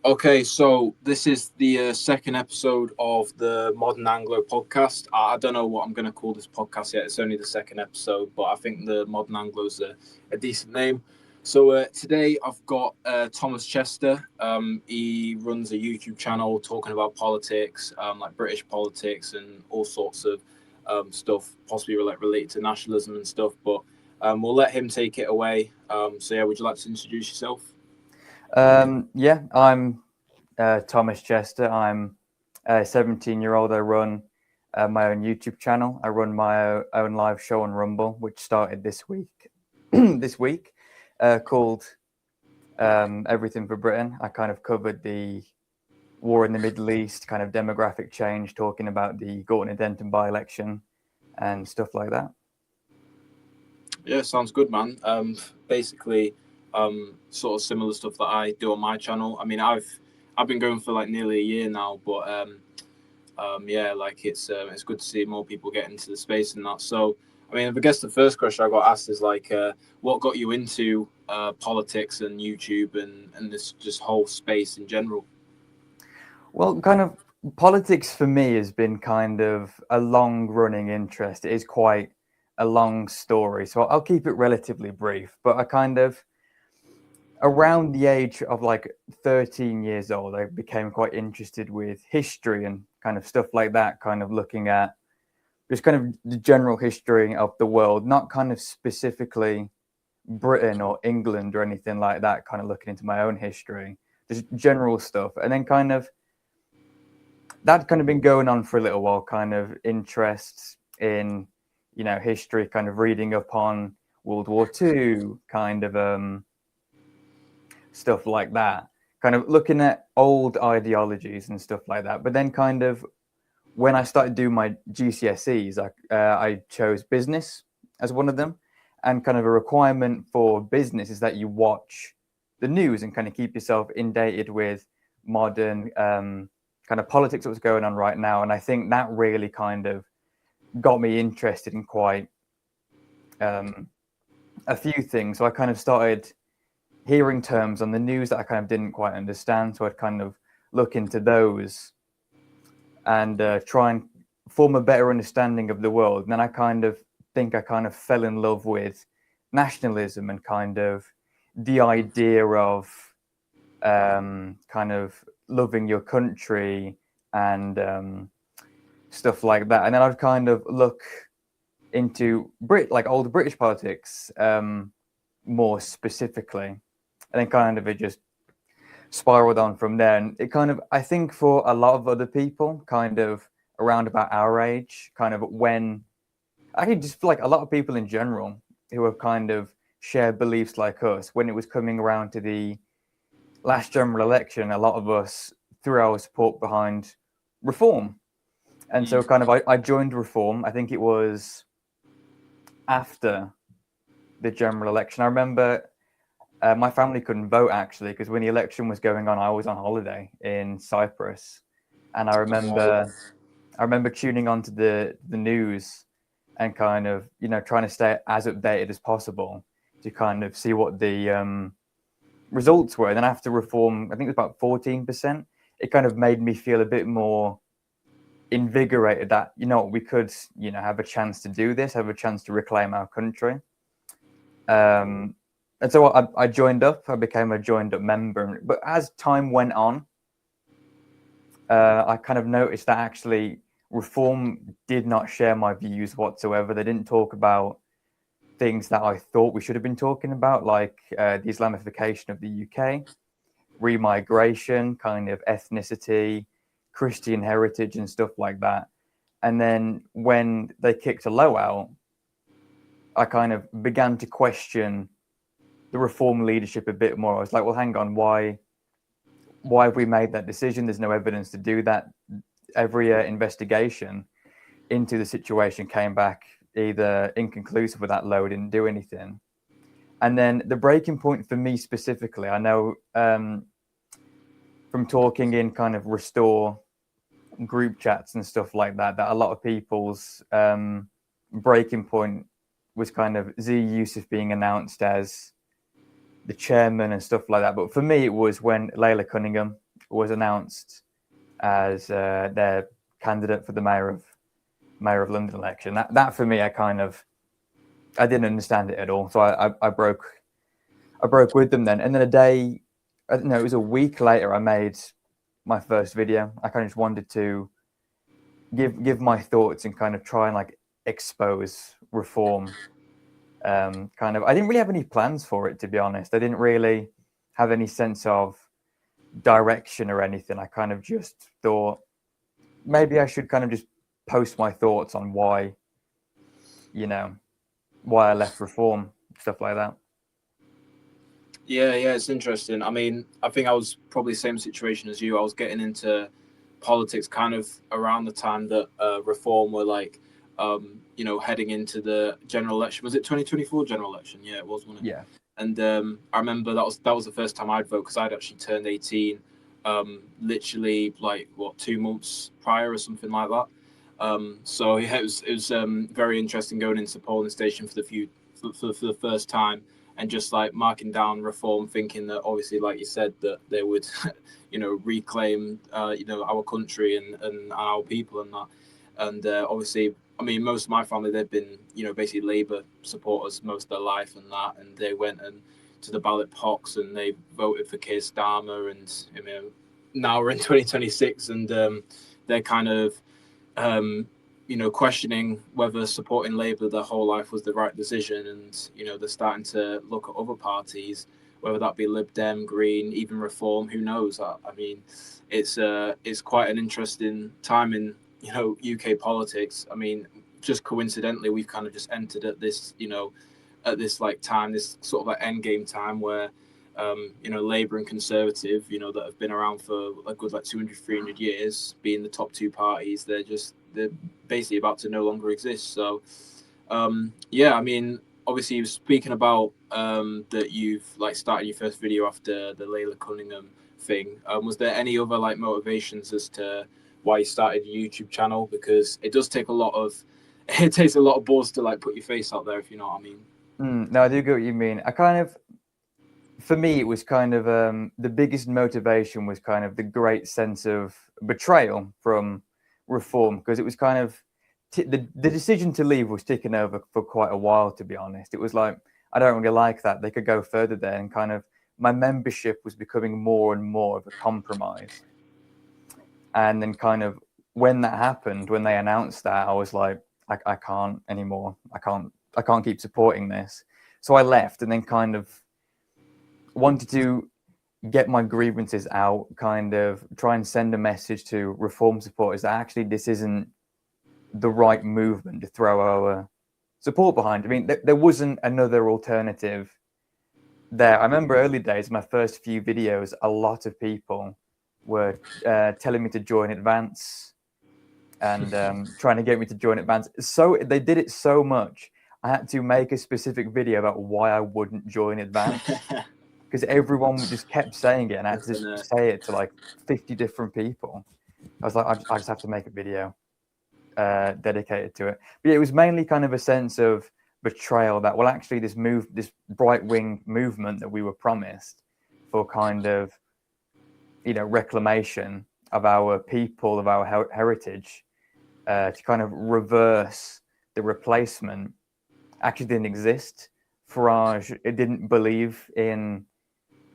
Okay, so this is the second episode of the Modern Anglo podcast. I don't know what I'm going to call this podcast yet. It's only the second episode, but I think the Modern Anglo is a decent name. So today I've got Thomas Chester. He runs a YouTube channel talking about politics, like British politics and all sorts of stuff, possibly related to nationalism and stuff. But we'll let him take it away. So yeah, would you like to introduce yourself? Yeah, I'm Thomas Chester. I'm a 17-year-old. I run my own YouTube channel. I run my own live show on Rumble, which started this week. this week, called Everything for Britain. I kind of covered the war in the Middle East, kind of demographic change, talking about the Gorton and Denton by-election and stuff like that. Yeah, sounds good, man. Basically, sort of similar stuff that I do on my channel. I mean, I've been going for like nearly a year now, but yeah, like it's good to see more people get into the space and that. So, I mean, I guess the first question I got asked is like, what got you into politics and YouTube and this just whole space in general? Well, kind of politics for me has been kind of a long running interest. It is quite a long story, so I'll keep it relatively brief. But I kind of, around the age of like 13 years old, I became quite interested with history and kind of stuff like that, kind of looking at just kind of the general history of the world, not kind of specifically Britain or England or anything like that, kind of looking into my own history, just general stuff. And then kind of that kind of been going on for a little while, kind of interests in, history, kind of reading up on World War II, kind of stuff like that, kind of looking at old ideologies and stuff like that. But then kind of when I started doing my GCSEs, I chose business as one of them. And kind of a requirement for business is that you watch the news and kind of keep yourself inundated with modern kind of politics that was going on right now. And I think that really kind of got me interested in quite a few things. So I kind of started hearing terms on the news that I kind of didn't quite understand. So I'd kind of look into those and try and form a better understanding of the world. And then I kind of think I kind of fell in love with nationalism and kind of the idea of kind of loving your country and stuff like that. And then I'd kind of look into like old British politics more specifically, and then kind of it just spiraled on from there. And it kind of, I think for a lot of other people, kind of around about our age, kind of when I just feel like a lot of people in general who have kind of shared beliefs like us, when it was coming around to the last general election, a lot of us threw our support behind reform. And so kind of I joined reform. I think it was after the general election. I remember my family couldn't vote actually, because when the election was going on, I was on holiday in Cyprus. And I remember tuning on to the news and kind of, trying to stay as updated as possible to kind of see what the results were. And then after reform, I think it was about 14%, it kind of made me feel a bit more invigorated that, we could, have a chance to do this, have a chance to reclaim our country. And so I joined up, I became a joined up member. But as time went on, I kind of noticed that actually reform did not share my views whatsoever. They didn't talk about things that I thought we should have been talking about, like the Islamification of the UK, remigration, kind of ethnicity, Christian heritage and stuff like that. And then when they kicked a low out, I kind of began to question the reform leadership a bit more. I was like, well, hang on, why have we made that decision? There's no evidence to do that. Every investigation into the situation came back either inconclusive or that low, didn't do anything. And then the breaking point for me specifically, I know from talking in kind of Restore group chats and stuff like that, that a lot of people's breaking point was kind of Z Yusuf being announced as the chairman and stuff like that. But for me, it was when Layla Cunningham was announced as their candidate for the mayor of London election. That for me, I didn't understand it at all. So I broke with them then. And then it was a week later, I made my first video. I kind of just wanted to give my thoughts and kind of try and like expose reform. I didn't really have any plans for it, to be honest. I didn't really have any sense of direction or anything. I kind of just thought maybe I should kind of just post my thoughts on why I left reform, stuff like that. Yeah, it's interesting. I mean, I think I was probably the same situation as you. I was getting into politics kind of around the time that reform were like, heading into the general election. Was it 2024 general election? Yeah, it was, wasn't it? Yeah. And I remember that was the first time I'd vote, because I'd actually turned 18, literally like 2 months prior or something like that. So yeah, it was very interesting going into the polling station for the first time, and just like marking down reform, thinking that obviously, like you said, that they would, reclaim, our country and our people and that. And obviously, I mean, most of my family, they've been, basically Labour supporters most of their life and that. And they went and to the ballot box and they voted for Keir Starmer. And, now we're in 2026 and they're kind of, questioning whether supporting Labour their whole life was the right decision. And, they're starting to look at other parties, whether that be Lib Dem, Green, even Reform, who knows? I mean, it's quite an interesting time in, UK politics. I mean, just coincidentally, we've kind of just entered at this, like time, this sort of like end game time where, Labour and Conservative, that have been around for a good like 200, 300 years, being the top two parties, they're basically about to no longer exist. So, I mean, obviously, you were speaking about that you've like started your first video after the Layla Cunningham thing. Was there any other like motivations as to why you started your YouTube channel? Because it does take it takes a lot of balls to like put your face out there, if you know what I mean. No, I do get what you mean. For me, it was kind of the biggest motivation was kind of the great sense of betrayal from reform, because it was kind of the decision to leave was ticking over for quite a while, to be honest. It was like, I don't really like that. They could go further there, and kind of my membership was becoming more and more of a compromise. And then kind of when that happened, when they announced that, I was like, I can't anymore. I can't keep supporting this. So I left, and then kind of wanted to get my grievances out, kind of try and send a message to reform supporters that actually this isn't the right movement to throw our support behind. I mean, there wasn't another alternative there. I remember early days, my first few videos, a lot of people were telling me to join Advance and trying to get me to join Advance. So they did it so much, I had to make a specific video about why I wouldn't join Advance. Because everyone just kept saying it, and I had to just say it to like 50 different people. I was like, I just have to make a video dedicated to it. But yeah, it was mainly kind of a sense of betrayal that, well, actually, this right wing movement that we were promised for kind of, reclamation of our people, of our heritage, to kind of reverse the replacement, actually didn't exist. Farage, it didn't believe in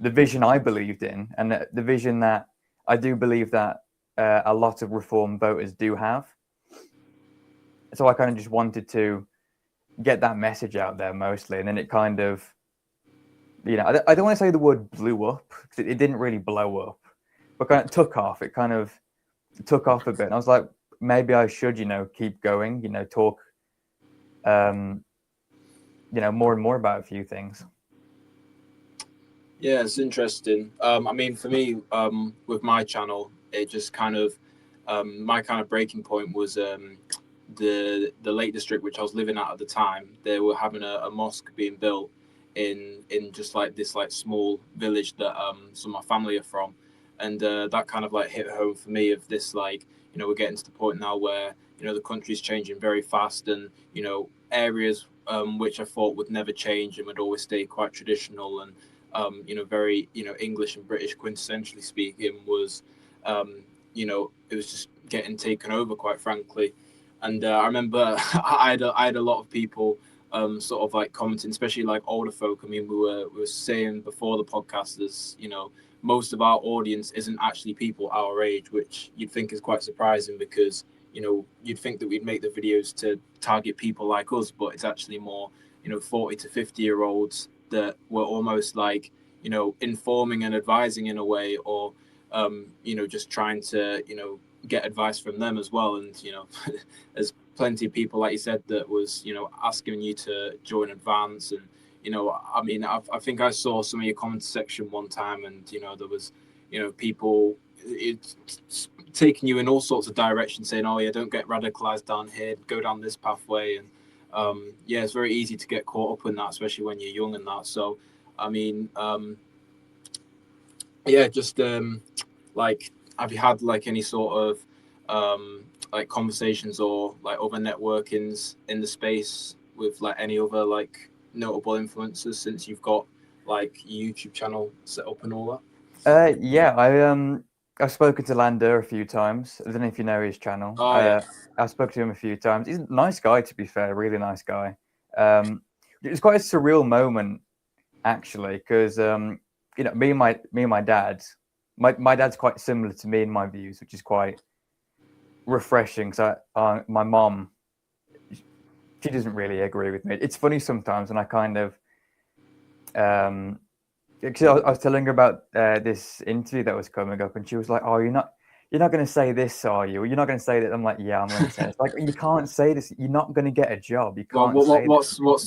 the vision I believed in, and the vision that I do believe that a lot of reform voters do have. So I kind of just wanted to get that message out there mostly, and then it kind of, I don't want to say the word blew up, because it didn't really blow up, but kind of took off. It kind of took off a bit, and I was like, maybe I should, keep going, talk, more and more about a few things. Yeah, it's interesting. I mean, for me, with my channel, it just kind of my kind of breaking point was the Lake District, which I was living at the time. They were having a mosque being built in just like this like small village that some of my family are from, and that kind of like hit home for me of this like, we're getting to the point now where the country's changing very fast, and areas which I thought would never change and would always stay quite traditional and very, English and British quintessentially speaking, was, it was just getting taken over, quite frankly. And I remember I had a lot of people sort of like commenting, especially like older folk. I mean, we were saying before the podcast, there's, most of our audience isn't actually people our age, which you'd think is quite surprising because, you'd think that we'd make the videos to target people like us, but it's actually more, 40 to 50-year-olds that were almost like, informing and advising in a way, or, just trying to, get advice from them as well. And, there's plenty of people, like you said, that was, asking you to join Advance. And, I mean, I think I saw some of your comment section one time, and, there was, people taking you in all sorts of directions, saying, oh, yeah, don't get radicalized down here, go down this pathway. And, yeah, it's very easy to get caught up in that, especially when you're young and that. So, I mean, yeah, just like, have you had like any sort of like conversations or like other networkings in the space with like any other like notable influencers since you've got like your YouTube channel set up and all Yeah, I've spoken to Lander a few times. I don't know if you know his channel. that? Oh yeah. I've spoken to him a few times. He's a nice guy, to be fair, really nice guy. It was quite a surreal moment actually, because me and my dad, my dad's quite similar to me in my views, which is quite refreshing. So my mom, she doesn't really agree with me. It's funny sometimes, and I kind of because I was telling her about this interview that was coming up, and she was like, "Oh, you're not going to say this, are you? You're not going to say that." I'm like, "Yeah, I'm going to say this." Like, you can't say this. You're not going to get a job. You Well, can't say this. what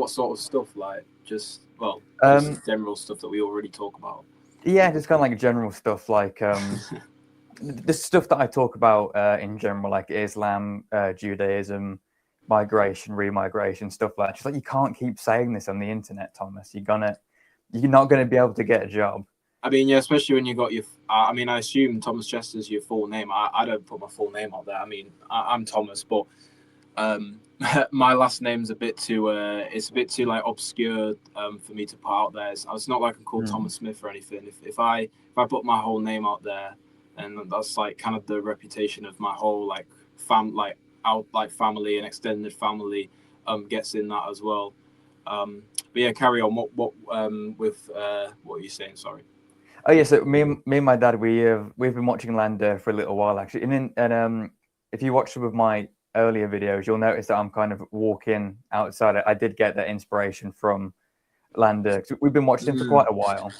sort of stuff, like, just, well, general stuff that we already talk about? Yeah, just kind of like general stuff, like the stuff that I talk about in general, like Islam, Judaism, migration, remigration, stuff like that. Just like, you can't keep saying this on the internet, Thomas. You're not gonna be able to get a job. I mean, yeah, especially when you got your. I mean, I assume Thomas Chester's your full name. I don't put my full name out there. I mean, I'm Thomas, but my last name's a bit too. It's a bit too like obscure for me to put out there. It's not like I'm called Thomas Smith or anything. If I put my whole name out there, and that's like kind of the reputation of my whole like family and extended family gets in that as well. But yeah, carry on. What with what are you saying? Sorry. Oh yeah, so me and my dad, we've been watching Lander for a little while actually, and if you watch some of my earlier videos, you'll notice that I'm kind of walking outside. I did get that inspiration from Lander. We've been watching him for quite a while.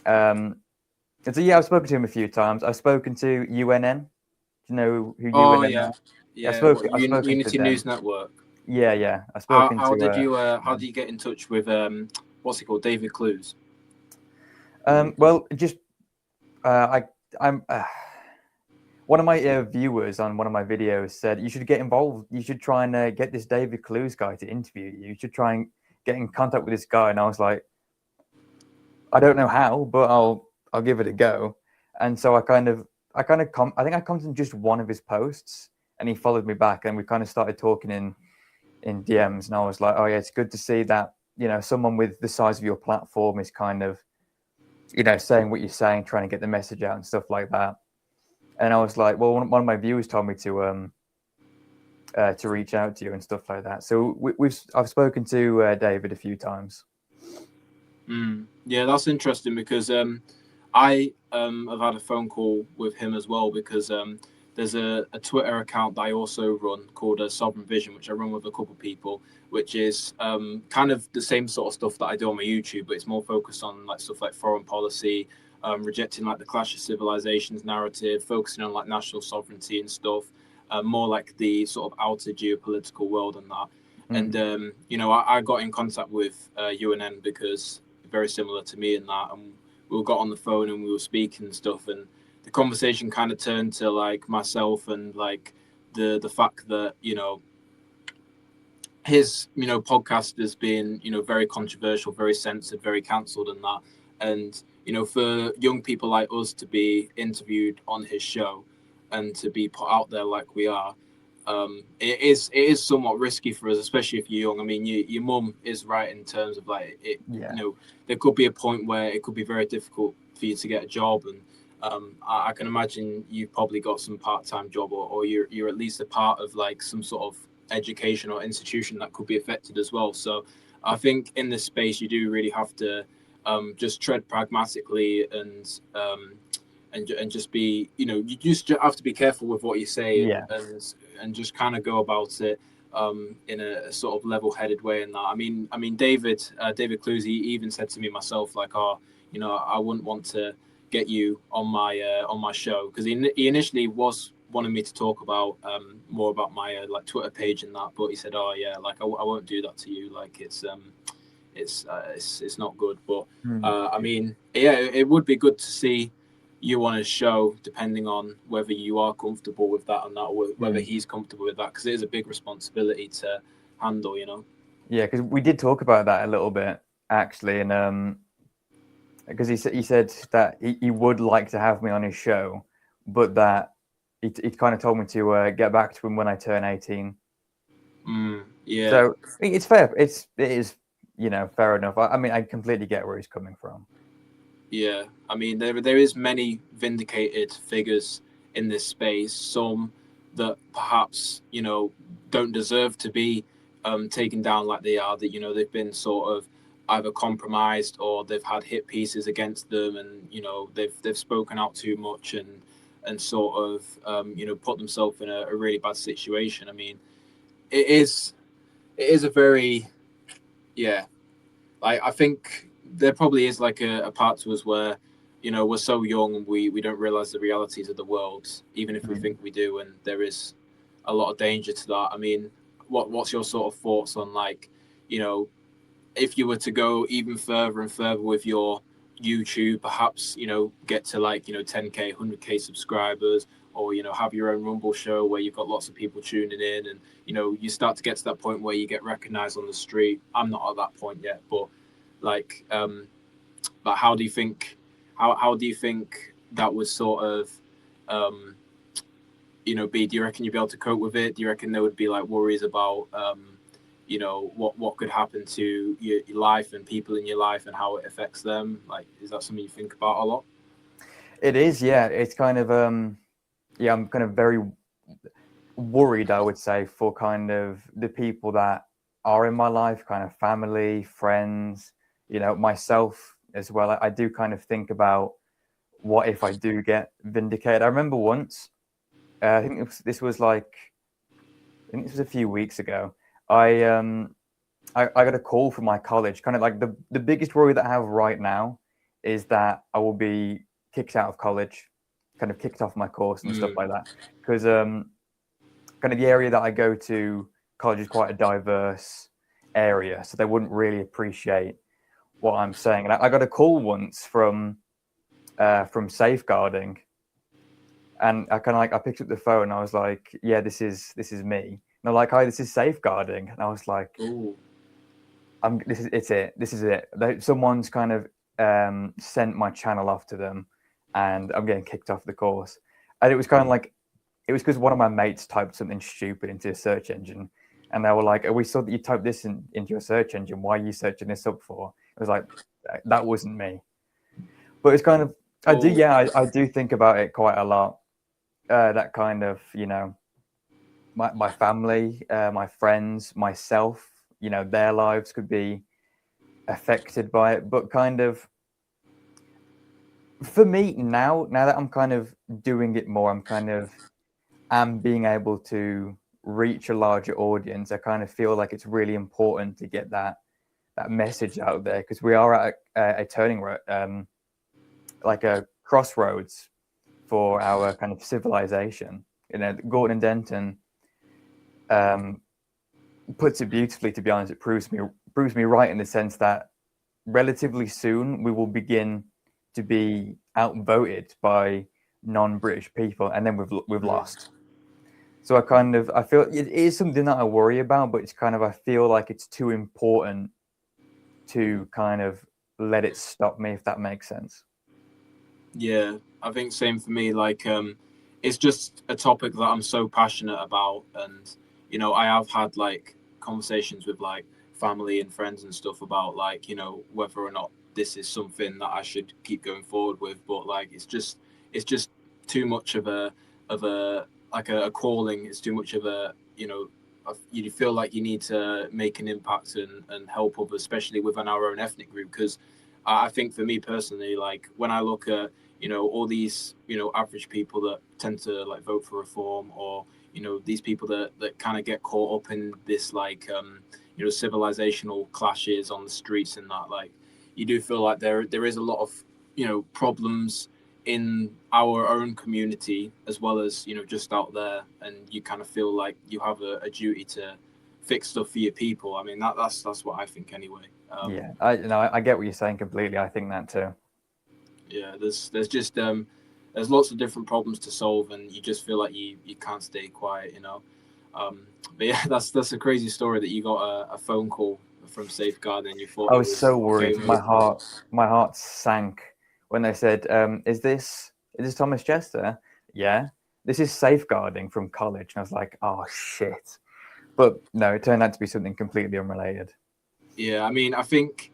And so yeah, I've spoken to him a few times. I've spoken to UNN. Do you know who UNN yeah, are? yeah. I've spoken Unity to them. News Network. Yeah. I've How spoken to. how did you get in touch with what's he called, David Clues? Well, just I'm one of my viewers on one of my videos said you should get involved. You should try and get this David Clues guy to interview you. You should try and get in contact with this guy. And I was like, I don't know how, but I'll give it a go. And so I think I commented on just one of his posts, and he followed me back, and we kind of started talking in DMs. And I was like, oh yeah, it's good to see that someone with the size of your platform is kind of saying what you're saying, trying to get the message out and stuff like that. And I was like, well, one of my viewers told me to reach out to you and stuff like that. So I've spoken to David a few times. Yeah, that's interesting because I have had a phone call with him as well, because there's a Twitter account that I also run called Sovereign Vision, which I run with a couple of people, which is kind of the same sort of stuff that I do on my YouTube, but it's more focused on like stuff like foreign policy, rejecting like the clash of civilizations narrative, focusing on like national sovereignty and stuff, more like the sort of outer geopolitical world and that. And I got in contact with UNN because very similar to me in that, and we got on the phone and we were speaking and stuff, and the conversation kind of turned to like myself and like the fact that his podcast has been very controversial, very censored, very cancelled and that. And for young people like us to be interviewed on his show and to be put out there like we are, it is somewhat risky for us, especially if you're young. I mean, your mum is right in terms of like it. Yeah. There could be a point where it could be very difficult for you to get a job, and I can imagine you've probably got some part-time job, or you're at least a part of like some sort of education or institution that could be affected as well. So I think in this space you do really have to just tread pragmatically and just be, you just have to be careful with what you say, Yeah. and just kind of go about it in a sort of level-headed way. And that, I mean, David Clues, he even said to me myself, like, oh, I wouldn't want to get you on my show, because he initially was wanting me to talk about more about my like Twitter page and that, but he said, oh yeah, like I won't do that to you, like it's not good. But I mean, yeah, it would be good to see you on his show, depending on whether you are comfortable with that or not, or whether he's comfortable with that, because it is a big responsibility to handle, Yeah, because we did talk about that a little bit actually, and because he said that he would like to have me on his show, but that he kind of told me to get back to him when I turn 18. Yeah. So it's fair. It is, fair enough. I mean, I completely get where he's coming from. Yeah, I mean, there is many vindicated figures in this space. Some that perhaps don't deserve to be taken down like they are. That they've been sort of either compromised, or they've had hit pieces against them, and they've spoken out too much, and sort of put themselves in a really bad situation. I mean, it is a very, yeah. I think there probably is like a part to us where, we're so young and we don't realize the realities of the world, even if we think we do, and there is a lot of danger to that. I mean, what's your sort of thoughts on, like, if you were to go even further and further with your YouTube, perhaps get to like 10K, 100K subscribers, or have your own Rumble show where you've got lots of people tuning in, and you start to get to that point where you get recognized on the street. I'm not at that point yet, but like how do you think that was sort of be? Do you reckon you'd be able to cope with it? Do you reckon there would be like worries about what could happen to your life and people in your life and how it affects them? Like, is that something you think about a lot? It is, yeah. It's kind of I'm kind of very worried, I would say, for kind of the people that are in my life, kind of family, friends, myself as well. I do kind of think about, what if I do get vindicated? I remember once, I think this was a few weeks ago. I got a call from my college. Kind of like the biggest worry that I have right now is that I will be kicked out of college, kind of kicked off my course and stuff like that. Because kind of the area that I go to, college is quite a diverse area, so they wouldn't really appreciate what I'm saying. And I got a call once from safeguarding, and I picked up the phone and I was like, yeah, this is me. And they're like, hi, this is safeguarding. And I was like, Ooh. This is it. Someone's kind of sent my channel off to them, and I'm getting kicked off the course. And it was kind of like, it was because one of my mates typed something stupid into a search engine, and they were like, "We saw that you typed this into your search engine. Why are you searching this up for?" It was like, that wasn't me. But it's kind of, I do think about it quite a lot. That kind of, my family, my friends, myself, their lives could be affected by it. But kind of, for me now that I'm kind of doing it more, I'm being able to reach a larger audience. I kind of feel like it's really important to get that message out there, because we are at a turning like a crossroads for our kind of civilization. Gordon Denton puts it beautifully. To be honest, it proves me right in the sense that relatively soon we will begin to be outvoted by non-British people, and then we've lost. So I feel it is something that I worry about, but it's kind of, I feel like it's too important to kind of let it stop me, if that makes sense. Yeah, I think same for me. Like, it's just a topic that I'm so passionate about, and I have had like conversations with like family and friends and stuff about like whether or not this is something that I should keep going forward with, but like it's just too much of a like a calling. It's too much of a you feel like you need to make an impact and help others, especially within our own ethnic group. Because I think for me personally, like when I look at all these average people that tend to like vote for reform, or these people that kind of get caught up in this like civilizational clashes on the streets, and that like you do feel like there is a lot of problems in our own community as well as just out there, and you kind of feel like you have a duty to fix stuff for your people. I mean that's what I think anyway. Yeah, I get what you're saying completely. I think that too. Yeah, there's just there's lots of different problems to solve, and you just feel like you can't stay quiet. But yeah, that's a crazy story that you got a phone call from Safeguard and you thought I it was was so worried. game over. My heart sank when they said, "Is this Thomas Chester?" Yeah, this is safeguarding from college, and I was like, "Oh shit!" But no, it turned out to be something completely unrelated. Yeah, I mean, I think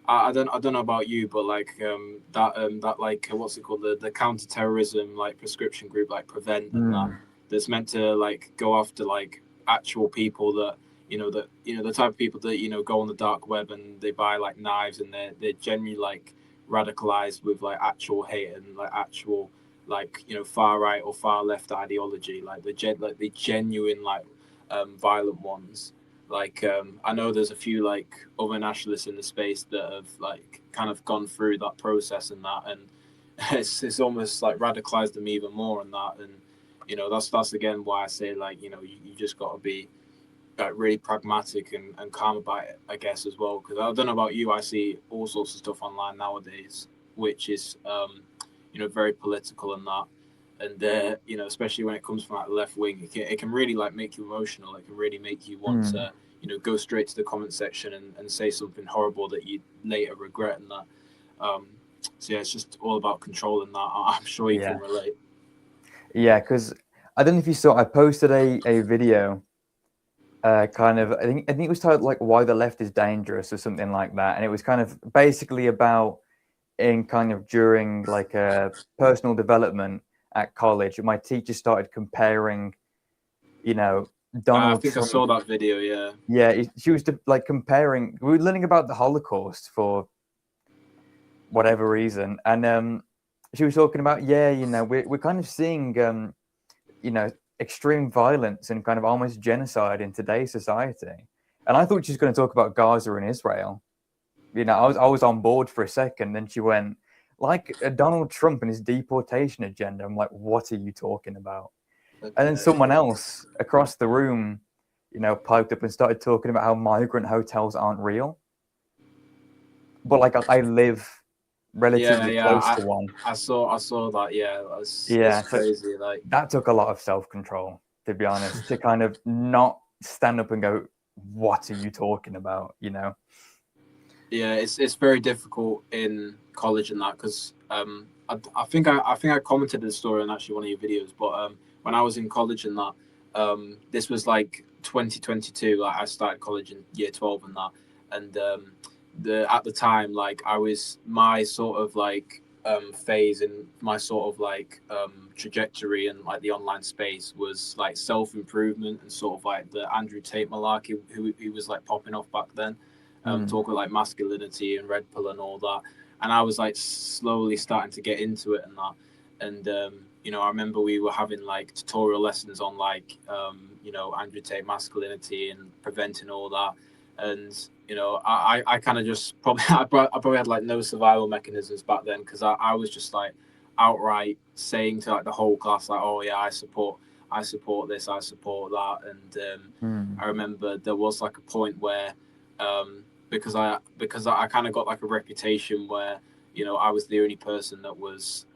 I don't know about you, but like that like what's it called, the counter-terrorism like prescription group like Prevent, and that's meant to like go after like actual people that the type of people that go on the dark web and they buy like knives, and they're genuinely like radicalized with like actual hate and like actual like far right or far left ideology, like the genuine like violent ones. Like I know there's a few like other nationalists in the space that have like kind of gone through that process and that, and it's almost like radicalized them even more on that. And that's again why I say like you just got to be like really pragmatic and calm about it, I guess, as well. Because I don't know about you, I see all sorts of stuff online nowadays which is very political and that, and especially when it comes from like the left wing, it can really like make you emotional. It can really make you want to go straight to the comment section and say something horrible that you later regret, and that. So yeah, it's just all about controlling that. I'm sure you can relate. Yeah, because I don't know if you saw, I posted a video, kind of, I think it was titled like "Why the Left is Dangerous" or something like that, and it was kind of basically about in kind of during like a personal development at college, my teacher started comparing, I Donald think I Trump. saw that video. Yeah. Yeah, she was like comparing. We were learning about the Holocaust for whatever reason, and she was talking about, we're kind of seeing extreme violence and kind of almost genocide in today's society. And I thought she was going to talk about Gaza and Israel. I was on board for a second. Then she went like Donald Trump and his deportation agenda. I'm like, what are you talking about? And then someone else across the room, piped up and started talking about how migrant hotels aren't real. But like I live relatively close to one. I saw that. Yeah, Yeah, that's so crazy. Like, that took a lot of self-control, to be honest, to kind of not stand up and go, what are you talking about? yeah, it's very difficult in college and that, because I think I commented the story on actually one of your videos, but when I was in college and that, this was like 2022. Like I started college in year 12 and that, and the at the time, like I was my sort of like phase and my sort of like trajectory and like the online space was like self-improvement and sort of like the Andrew Tate malarkey who was like popping off back then, talking like masculinity and red pill and all that. And I was like slowly starting to get into it and that. And I remember we were having like tutorial lessons on like Andrew Tate masculinity and preventing all that. And I kind of just probably I probably had like no survival mechanisms back then, because I was just like outright saying to like the whole class like, oh yeah, I support this, I support that. And I remember there was like a point where because I kind of got like a reputation where I was the only person that was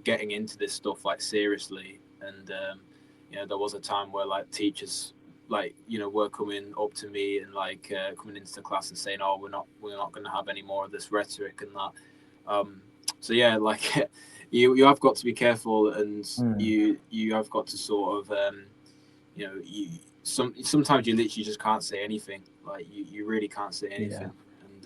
getting into this stuff like seriously. And there was a time where like teachers like were coming up to me and like coming into the class and saying, oh, we're not going to have any more of this rhetoric and that. So yeah, like you have got to be careful, and Mm, you have got to sort of you sometimes you literally just can't say anything. Like you really can't say yeah, anything, and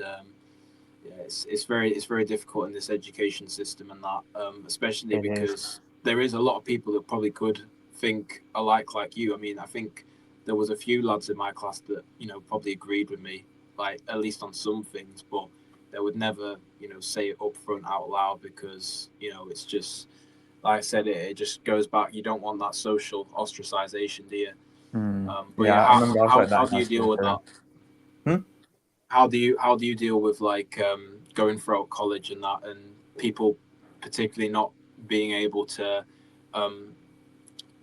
yeah, it's very difficult in this education system, and that especially it is. because there is a lot of people that probably could think alike like you. I mean, I think there was a few lads in my class that probably agreed with me, like at least on some things, but they would never say it up front out loud because it's just like I said, it just goes back. You don't want that social ostracization, do you? But Yeah, yeah, I remember I was like how that in do high you school deal with too. that? Hmm? How do you deal with like going throughout college and that, and people particularly not being able to um,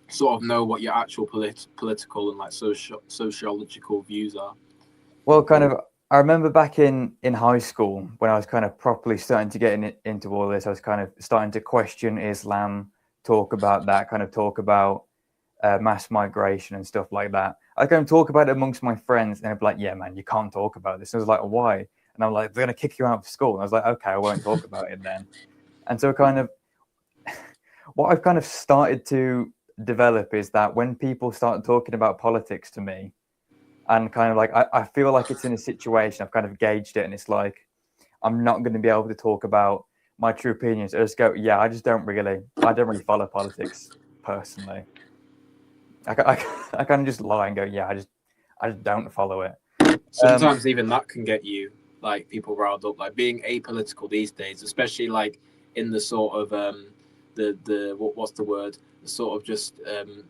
sort of know what your actual political and like sociological views are? Well, kind of, I remember back in high school when I was kind of properly starting to get into all this. I was kind of starting to question Islam, talk about that, kind of talk about mass migration and stuff like that. I kind of talk about it amongst my friends, and they'd be like, "Yeah, man, you can't talk about this." And I was like, "Why?" And I'm like, "They're gonna kick you out of school." And I was like, "Okay, I won't talk about it then." And so, kind of, what I've kind of started to develop is that when people start talking about politics to me, and kind of like I feel like it's in a situation, I've kind of gauged it, and it's like I'm not going to be able to talk about my true opinions. I just go, yeah, I don't really follow politics personally. I kind of just lie and go, yeah, I just don't follow it. Um, Sometimes even that can get you like people riled up. Like being apolitical these days, especially like in the sort of the what's the word? The sort of just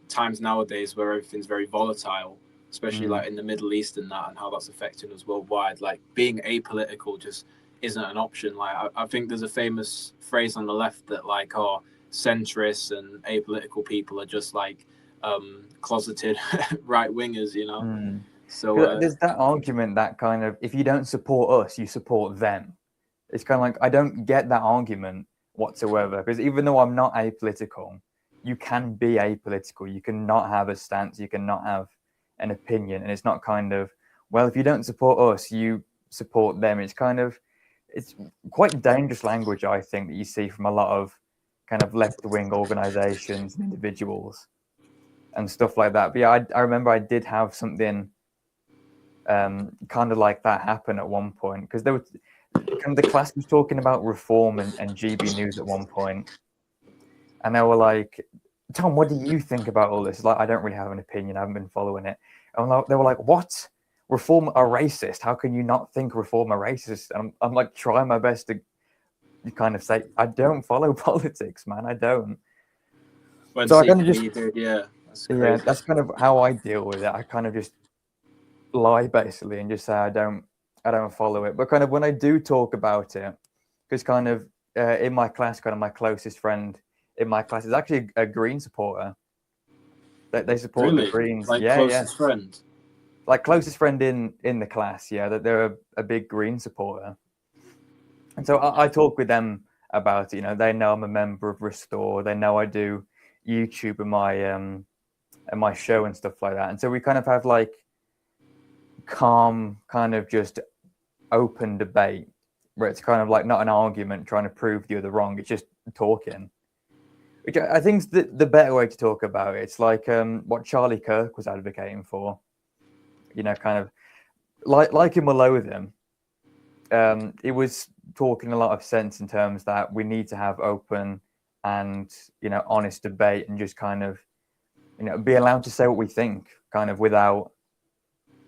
times nowadays where everything's very volatile, especially mm, like in the Middle East and that, and how that's affecting us worldwide. Like being apolitical just isn't an option. Like I think there's a famous phrase on the left that like, oh, centrists and apolitical people are just like closeted right wingers, you know. mm. So 'Cause there's that argument that kind of if you don't support us, you support them. It's kind of like I don't get that argument whatsoever because even though I'm not apolitical, you can be apolitical. You can not have a stance. You can not have an opinion, and it's not kind of well if you don't support us, you support them. It's quite dangerous language I think that you see from a lot of kind of left wing organizations and individuals and stuff like that. But yeah, I remember I did have something kind of like that happen at one point because there was kind of the class was talking about reform and GB News at one point, and they were like, "Tom, what do you think about all this?" Like, I don't really have an opinion. I haven't been following it. And they were like, "What? Reform are racist? How can you not think reform are racist?" And I'm like trying my best to kind of say, "I don't follow politics, man. I don't." when So I kind of secretly just you did, yeah, that's yeah, crazy. that's kind of how I deal with it. I kind of just lie basically and just say I don't follow it. But kind of when I do talk about it, because kind of in my class, kind of my closest friend in my class is actually a Green supporter. They support the Really, Greens. like Yeah, yeah. closest friend. Like closest friend in the class. Yeah, that they're a big Green supporter. And so I talk with them about it. You know, they know I'm a member of Restore. They know I do YouTube and my show and stuff like that. And so we kind of have like calm, kind of just open debate where it's kind of like not an argument trying to prove the other wrong. It's just talking, which I think is the better way to talk about it. It's like what Charlie Kirk was advocating for. You know, kind of like him or loathe him. It was talking a lot of sense in terms that we need to have open and honest debate and just kind of be allowed to say what we think, kind of without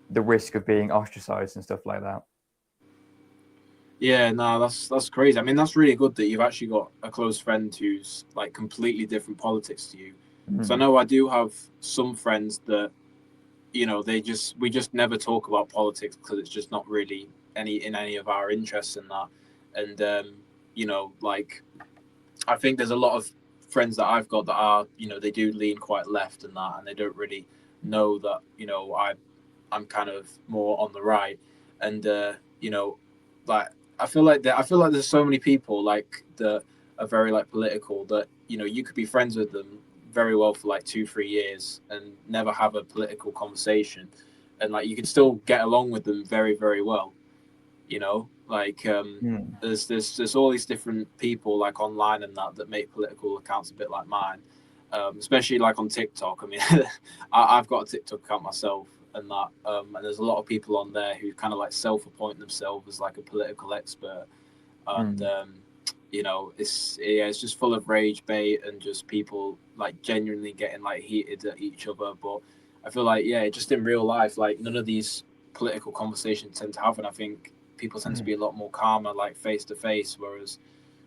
the risk of being ostracized and stuff like that. Yeah, no, that's crazy. I mean, that's really good that you've actually got a close friend who's like completely different politics to you. So I Mm. know I do have some friends that we just never talk about politics because it's just not really any of our interests in that. And like I think there's a lot of friends that I've got that are they do lean quite left and that, and they don't really know that I'm kind of more on the right, and like I feel like there's so many people like that are very like political that you could be friends with them very well for like 2 3 years and never have a political conversation, and like you can still get along with them very very well. You know, like Mm. there's all these different people like online and that make political accounts a bit like mine, especially like on TikTok. I mean, I've got a TikTok account myself, and that and there's a lot of people on there who kind of like self-appoint themselves as like a political expert, and Mm. you know, it's just full of rage bait and just people like genuinely getting like heated at each other. But I feel like just in real life, like none of these political conversations tend to happen. I think people tend to Mm. be a lot more calmer, like face to face, whereas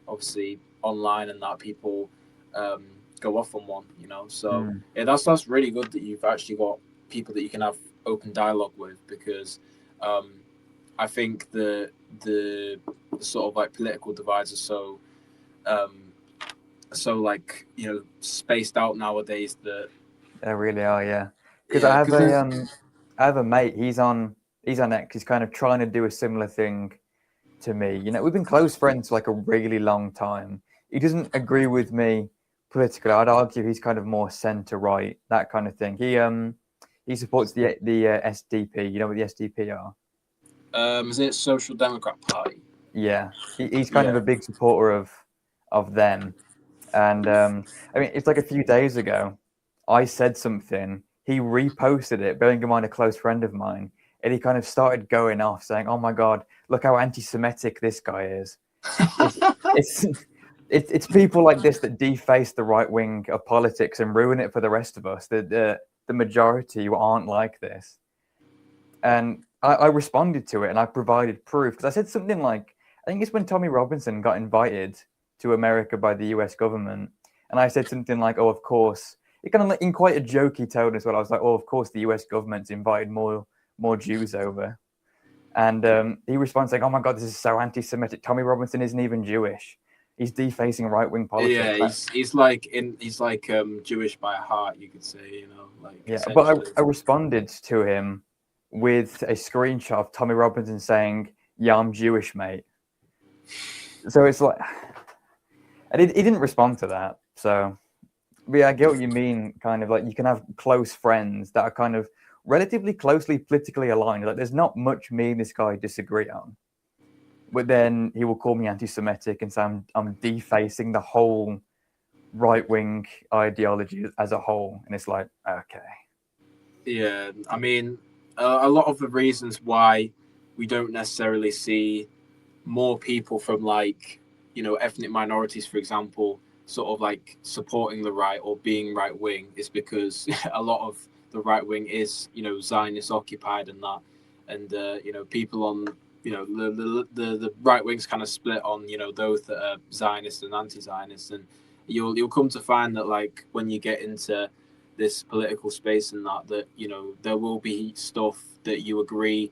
obviously online and that people um, go off on one. You know, so Mm. yeah, that's really good that you've actually got people that you can have open dialogue with because um, I think the sort of like political divides are um, so like spaced out nowadays that They really are, yeah. Because yeah because I have a mate. He's on X. He's kind of trying to do a similar thing to me. You know, we've been close friends for like a really long time. He doesn't agree with me politically. I'd argue he's kind of more centre right, that kind of thing. He supports the SDP. You know what the SDP are? is it Social Democrat Party? Yeah, he's kind of Yeah. a big supporter of them. And I mean, it's like a few days ago, I said something. He reposted it, bearing in mind a close friend of mine, and he kind of started going off, saying, "Oh my God, look how anti-Semitic this guy is." It's it's it's people like this that deface the right wing of politics and ruin it for the rest of us. The majority who aren't like this. And I responded to it and I provided proof because I said something like, I think it's when Tommy Robinson got invited to America by the US government. And I said something like, oh, of course, it kind of like in quite a jokey tone as well. I was like, oh, of course, the US government's invited more Jews over. And he responds saying, oh my God, this is so anti Semitic. Tommy Robinson isn't even Jewish. He's defacing right wing Yeah, politics. he's like Jewish by heart, you could say, like Yeah, but essentially. I responded to him with a screenshot of Tommy Robinson saying, "Yeah, I'm Jewish, mate." So it's like, and he didn't respond to that. So, but yeah, I get what you mean. Kind of like you can have close friends that are kind of relatively closely politically aligned. Like, there's not much me and this guy disagree on, but then he will call me anti-Semitic and say I'm defacing the whole right wing ideology as a whole, and it's like, okay, Yeah, I mean, a lot of the reasons why we don't necessarily see more people from like ethnic minorities, for example, sort of like supporting the right or being right wing is because a lot of the right wing is Zionist occupied and that, and people on the right wing's kind of split on those that are Zionist and anti-Zionist, and you'll come to find that like when you get into this political space and that there will be stuff that you agree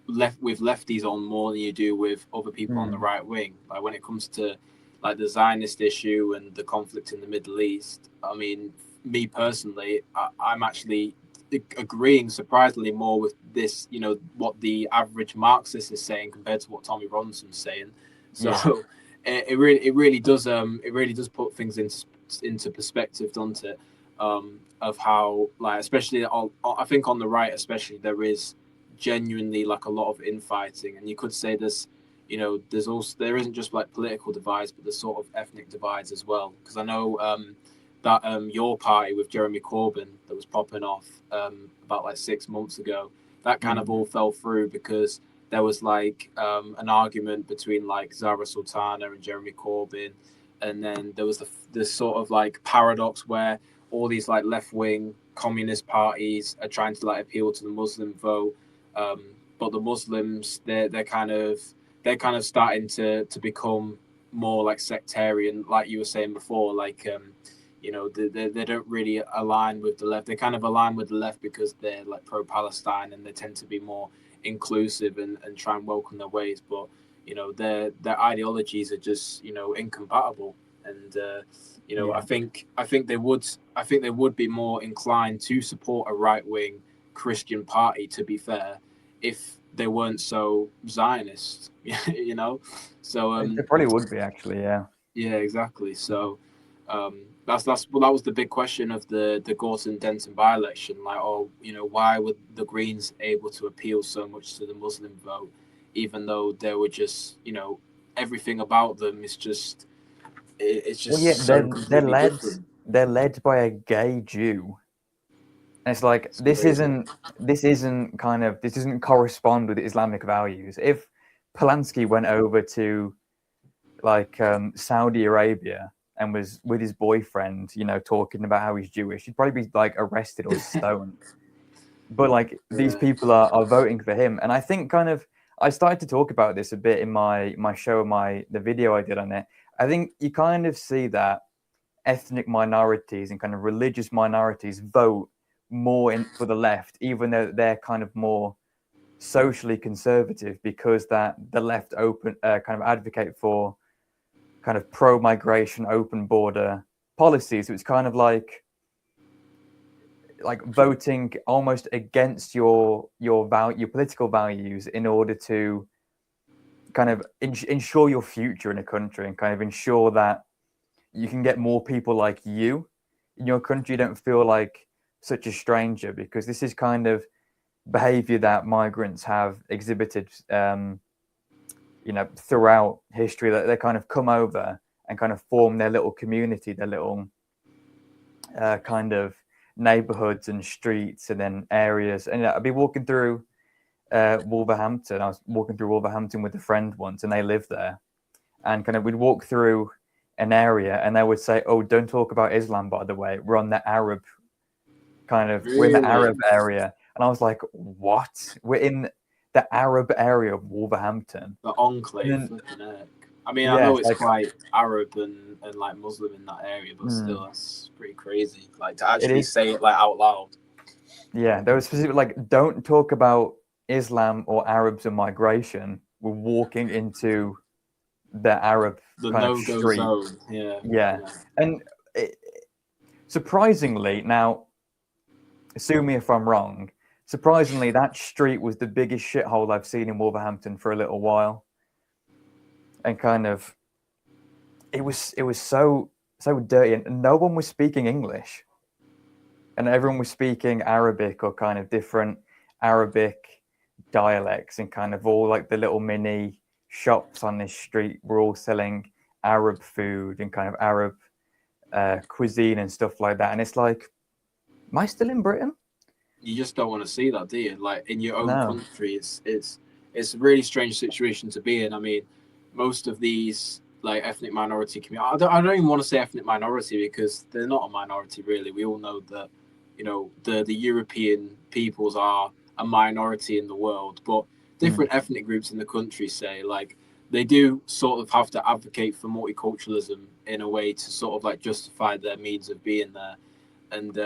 left with lefties on more than you do with other people on the hmm, right wing. Like when it comes to like the Zionist issue and the conflict in the Middle East, I mean, me personally, I'm actually agreeing surprisingly more with this, what the average Marxist is saying compared to what Tommy Robinson's saying. So yeah, it really does put things into perspective, doesn't it? Of how like especially I think on the right especially there is genuinely like a lot of infighting, and you could say there isn't just like political divides, but there's sort of ethnic divides as well. Because I know that your party with Jeremy Corbyn that was popping off about like 6 months ago, that kind of hmm, all fell through because there was like an argument between like Zara Sultana and Jeremy Corbyn, and then there was this sort of like paradox where all these like left wing communist parties are trying to like appeal to the Muslim vote, um, but the Muslims they're kind of starting to become more like sectarian, like you were saying before, like they don't really align with the left. They kind of align with the left because they're like pro-Palestine and they tend to be more inclusive and try and welcome their ways, but their ideologies are just incompatible, and yeah. I think they would be more inclined to support a right wing Christian party, to be fair, if they weren't so Zionist. So It probably would be actually, yeah. yeah, exactly. So that was the big question of the Gorton Denton by-election. Like, oh, why were the Greens able to appeal so much to the Muslim vote even though they were just, everything about them is just, it's Well, just yeah, so completely different. they're led by a gay Jew. And it's like It's crazy. this doesn't correspond with Islamic values. If Polanski went over to like Saudi Arabia and was with his boyfriend, talking about how he's Jewish, he'd probably be like arrested or stoned. But like these Yeah. people are voting for him, and I think kind of I started to talk about this a bit in my show, the video I did on it. I think you kind of see that ethnic minorities and kind of religious minorities vote more for the left, even though they're kind of more socially conservative, because that the left kind of advocate for kind of pro-migration, open border policies. So it's kind of like voting almost against your political values in order to kind of ensure your future in a country and kind of ensure that you can get more people like you in your country. You don't feel like such a stranger, because this is kind of behavior that migrants have exhibited throughout history, that they kind of come over and kind of form their little community, their little kind of neighborhoods and streets and then areas. And I'd be walking through Wolverhampton. I was walking through Wolverhampton with a friend once, and they live there. And kind of we'd walk through an area, and they would say, "Oh, don't talk about Islam, by the way. We're in the Arab Really? area." And I was like, "What? We're in the Arab area of Wolverhampton?" The And enclave, then, flipping heck. I mean, I yeah, know it's it's like, quite Arab and like Muslim in that area, but still, that's pretty crazy. Like to it actually is. say it like out loud. Yeah, there was specific like, don't talk about Islam or Arabs and migration. We're walking into the Arab The kind of no-go street. zone. Yeah, Yeah, yeah. and it, surprisingly, now, sue me if I'm wrong. Surprisingly, that street was the biggest shithole I've seen in Wolverhampton for a little while, and kind of it was so dirty, and no one was speaking English, and everyone was speaking Arabic or kind of different Arabic dialects, and kind of all like the little mini shops on this street were all selling Arab food and kind of Arab cuisine and stuff like that. And it's like, am I still in Britain? You just don't want to see that, do you? Like in your own No. country, it's a really strange situation to be in. I mean, most of these like ethnic minority community, I don't even want to say ethnic minority because they're not a minority really. We all know that, the European peoples are a minority in the world, but different ethnic groups in the country say like they do sort of have to advocate for multiculturalism in a way to sort of like justify their means of being there. And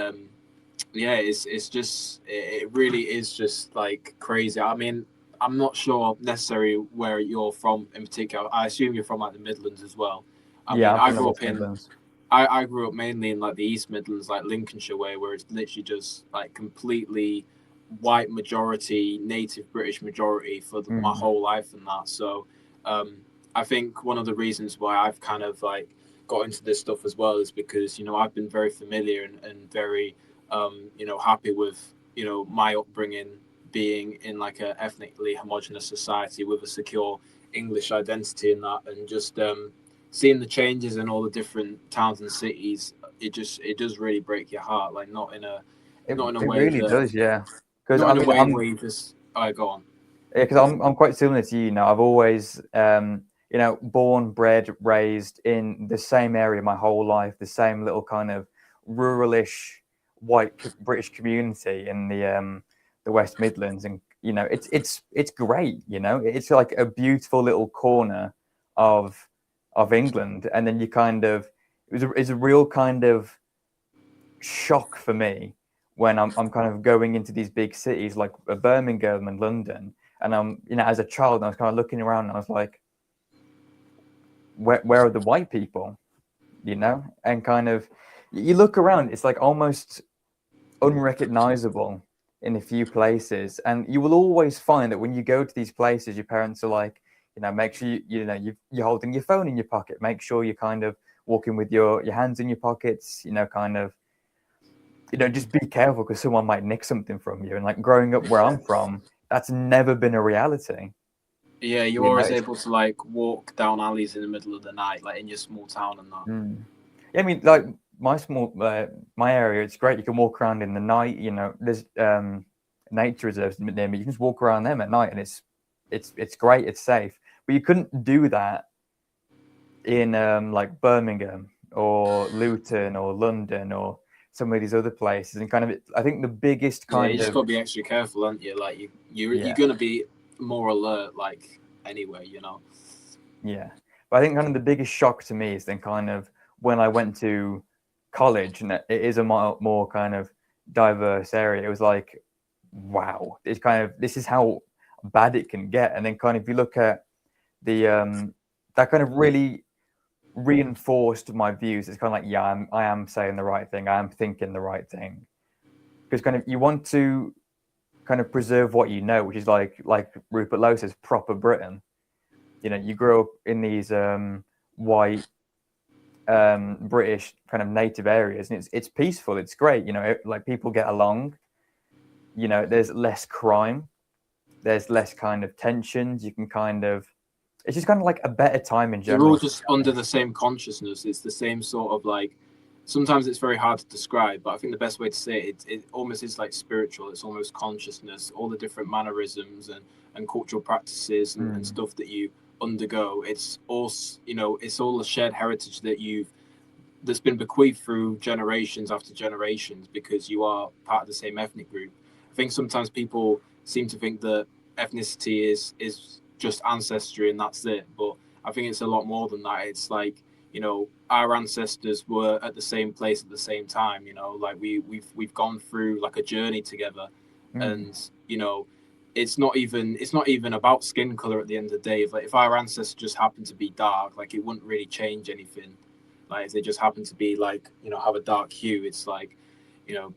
yeah, it's just it really is just like crazy. I mean, I'm not sure necessarily where you're from in particular. I assume you're from like the Midlands as well. I Yeah, mean, I'm I from the grew up West in Midlands. I grew up mainly in like the East Midlands, like Lincolnshire way, where it's literally just like completely white majority, native British majority for my Mm. whole life and that. So um, I think one of the reasons why I've kind of like got into this stuff as well is because I've been very familiar and very happy with my upbringing being in like a ethnically homogenous society with a secure English identity and that, and just seeing the changes in all the different towns and cities, it does really break your heart. Like It not in a it way really that does, yeah. Because not I in a mean, way where you just go on. I'm quite similar to you. I've always born, bred, raised in the same area my whole life, the same little kind of ruralish white British community in the West Midlands, and it's great. It's like a beautiful little corner of England, and then you kind of it's a real kind of shock for me when I'm kind of going into these big cities like Birmingham and London, and as a child, I was kind of looking around, and I was like, where are the white people? And kind of you look around, it's like almost unrecognizable in a few places, and you will always find that when you go to these places, your parents are like, make sure you're holding your phone in your pocket, make sure you're kind of walking with your hands in your pockets, kind of just be careful because someone might nick something from you. And like growing up where I'm from, that's never been a reality. Yeah, you're You know, always able to like walk down alleys in the middle of the night, like in your small town and that. Yeah, I mean, like my area, it's great. You can walk around in the night. You know, there's nature reserves near me. You can just walk around them at night, and it's great. It's safe. But you couldn't do that in like Birmingham or Luton or London or some of these other places. And kind of, I think the biggest Yeah, you kind just of gotta be extra careful, aren't you? Like you're yeah, gonna be more alert, like anyway, you know. yeah. But I think kind of the biggest shock to me is then kind of when I went to college, and it is a more kind of diverse area. It was like, wow, it's kind of this is how bad it can get. And then kind of if you look at the that kind of really reinforced my views. It's kind of like, yeah, I am saying the right thing. I am thinking the right thing. Because kind of you want to kind of preserve what you know, which is like Rupert Lowe says, proper Britain. You know, you grow up in these white British kind of native areas, and it's peaceful. It's great. You know, like people get along. You know, there's less crime. There's less kind of tensions. You can kind of it's just kind of like a better time in You're all general. just under the same consciousness. It's the same sort of like. Sometimes it's very hard to describe, but I think the best way to say it almost is like spiritual. It's almost consciousness, all the different mannerisms and cultural practices and stuff that you undergo. It's all it's all a shared heritage that's been bequeathed through generations after generations because you are part of the same ethnic group. I think sometimes people seem to think that ethnicity is just ancestry and that's it, but I think it's a lot more than that. It's like our ancestors were at the same place at the same time. Like we've gone through like a journey together, and it's not even about skin color at the end of the day. Like if our ancestors just happened to be dark, like it wouldn't really change anything. Like if they just happen to be like have a dark hue, it's like you know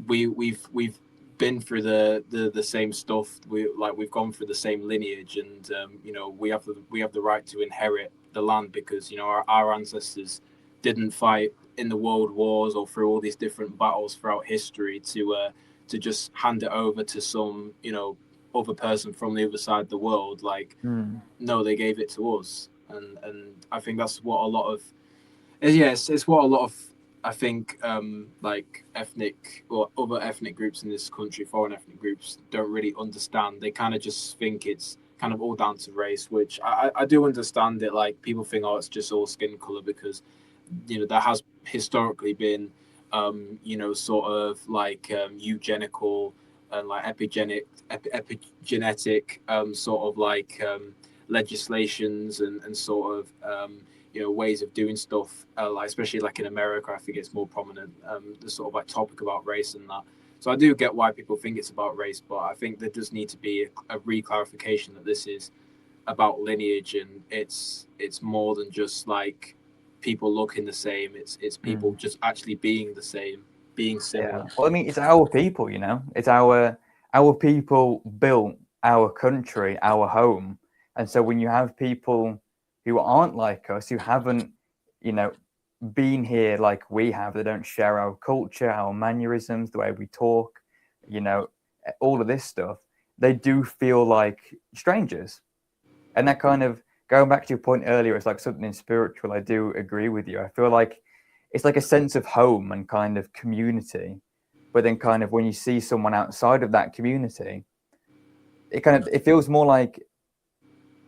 we've been through the same stuff. We've gone through the same lineage, and we have the right to inherit the land because our ancestors didn't fight in the world wars or through all these different battles throughout history to just hand it over to some other person from the other side of the world. Like no, they gave it to us, and I think that's what a lot of yes, it's what a lot of I think like ethnic or other ethnic groups in this country, foreign ethnic groups, don't really understand. They kind of just think it's kind of all down to race, which I do understand it. Like people think, oh, it's just all skin color because there has historically been sort of like eugenical and like epigenetic sort of like legislations and sort of ways of doing stuff, like especially like in America. I think it's more prominent, the sort of like topic about race and that. So I do get why people think it's about race, but I think there does need to be a re-clarification that this is about lineage, and it's more than just like people looking the same. It's people just actually being the same, being Yeah. similar. Well, I mean, it's our people, you know. It's our people built our country, our home. And so when you have people who aren't like us, who haven't, you know, been here like we have, they don't share our culture, our mannerisms, the way we talk, you know, all of this stuff, they do feel like strangers. And that kind of going back to your point earlier, it's like something spiritual. I do agree with you. I feel like it's like a sense of home and kind of community. But then kind of when you see someone outside of that community, it feels more like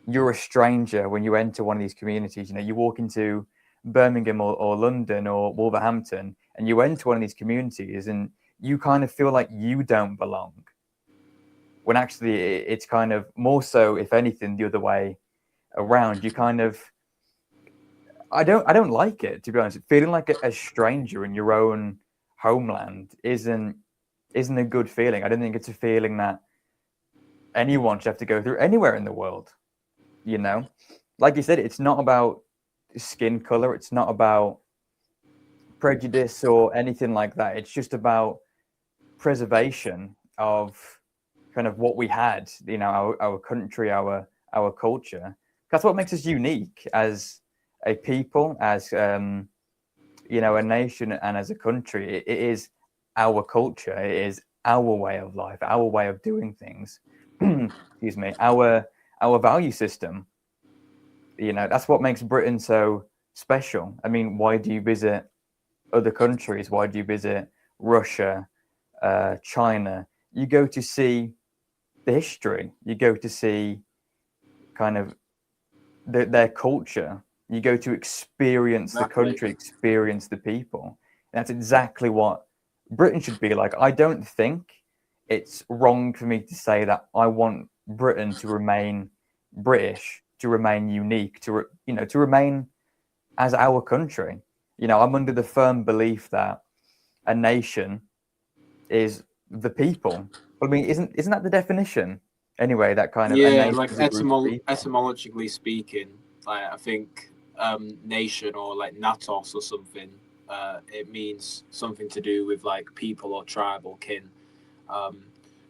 you're a stranger when you enter one of these communities. You know, you walk into Birmingham or London or Wolverhampton and you enter one of these communities and you kind of feel like you don't belong. When actually it's kind of more so, if anything, the other way around. You kind of I don't like it, to be honest. Feeling like a stranger in your own homeland isn't a good feeling. I don't think it's a feeling that anyone should have to go through anywhere in the world. You know, like you said, it's not about skin color. It's not about prejudice or anything like that. It's just about preservation of kind of what we had. You know, our country, our culture. That's what makes us unique as a people, as a nation, and as a country. It is our culture. It is our way of life, our way of doing things. Excuse me, our value system. You know, that's what makes Britain so special. I mean, why do you visit other countries? Why do you visit Russia, China? You go to see the history. You go to see kind of their culture. You go to experience the country, experience the people. And that's exactly what Britain should be like. I don't think it's wrong for me to say that I want Britain to remain British, to remain unique, to remain as our country. You know, I'm under the firm belief that a nation is the people. But I mean, isn't that the definition? Anyway, that kind of a Yeah, nation like is a group of people. etymologically speaking, like I think nation or like natos or something, it means something to do with like people or tribe or kin. Um,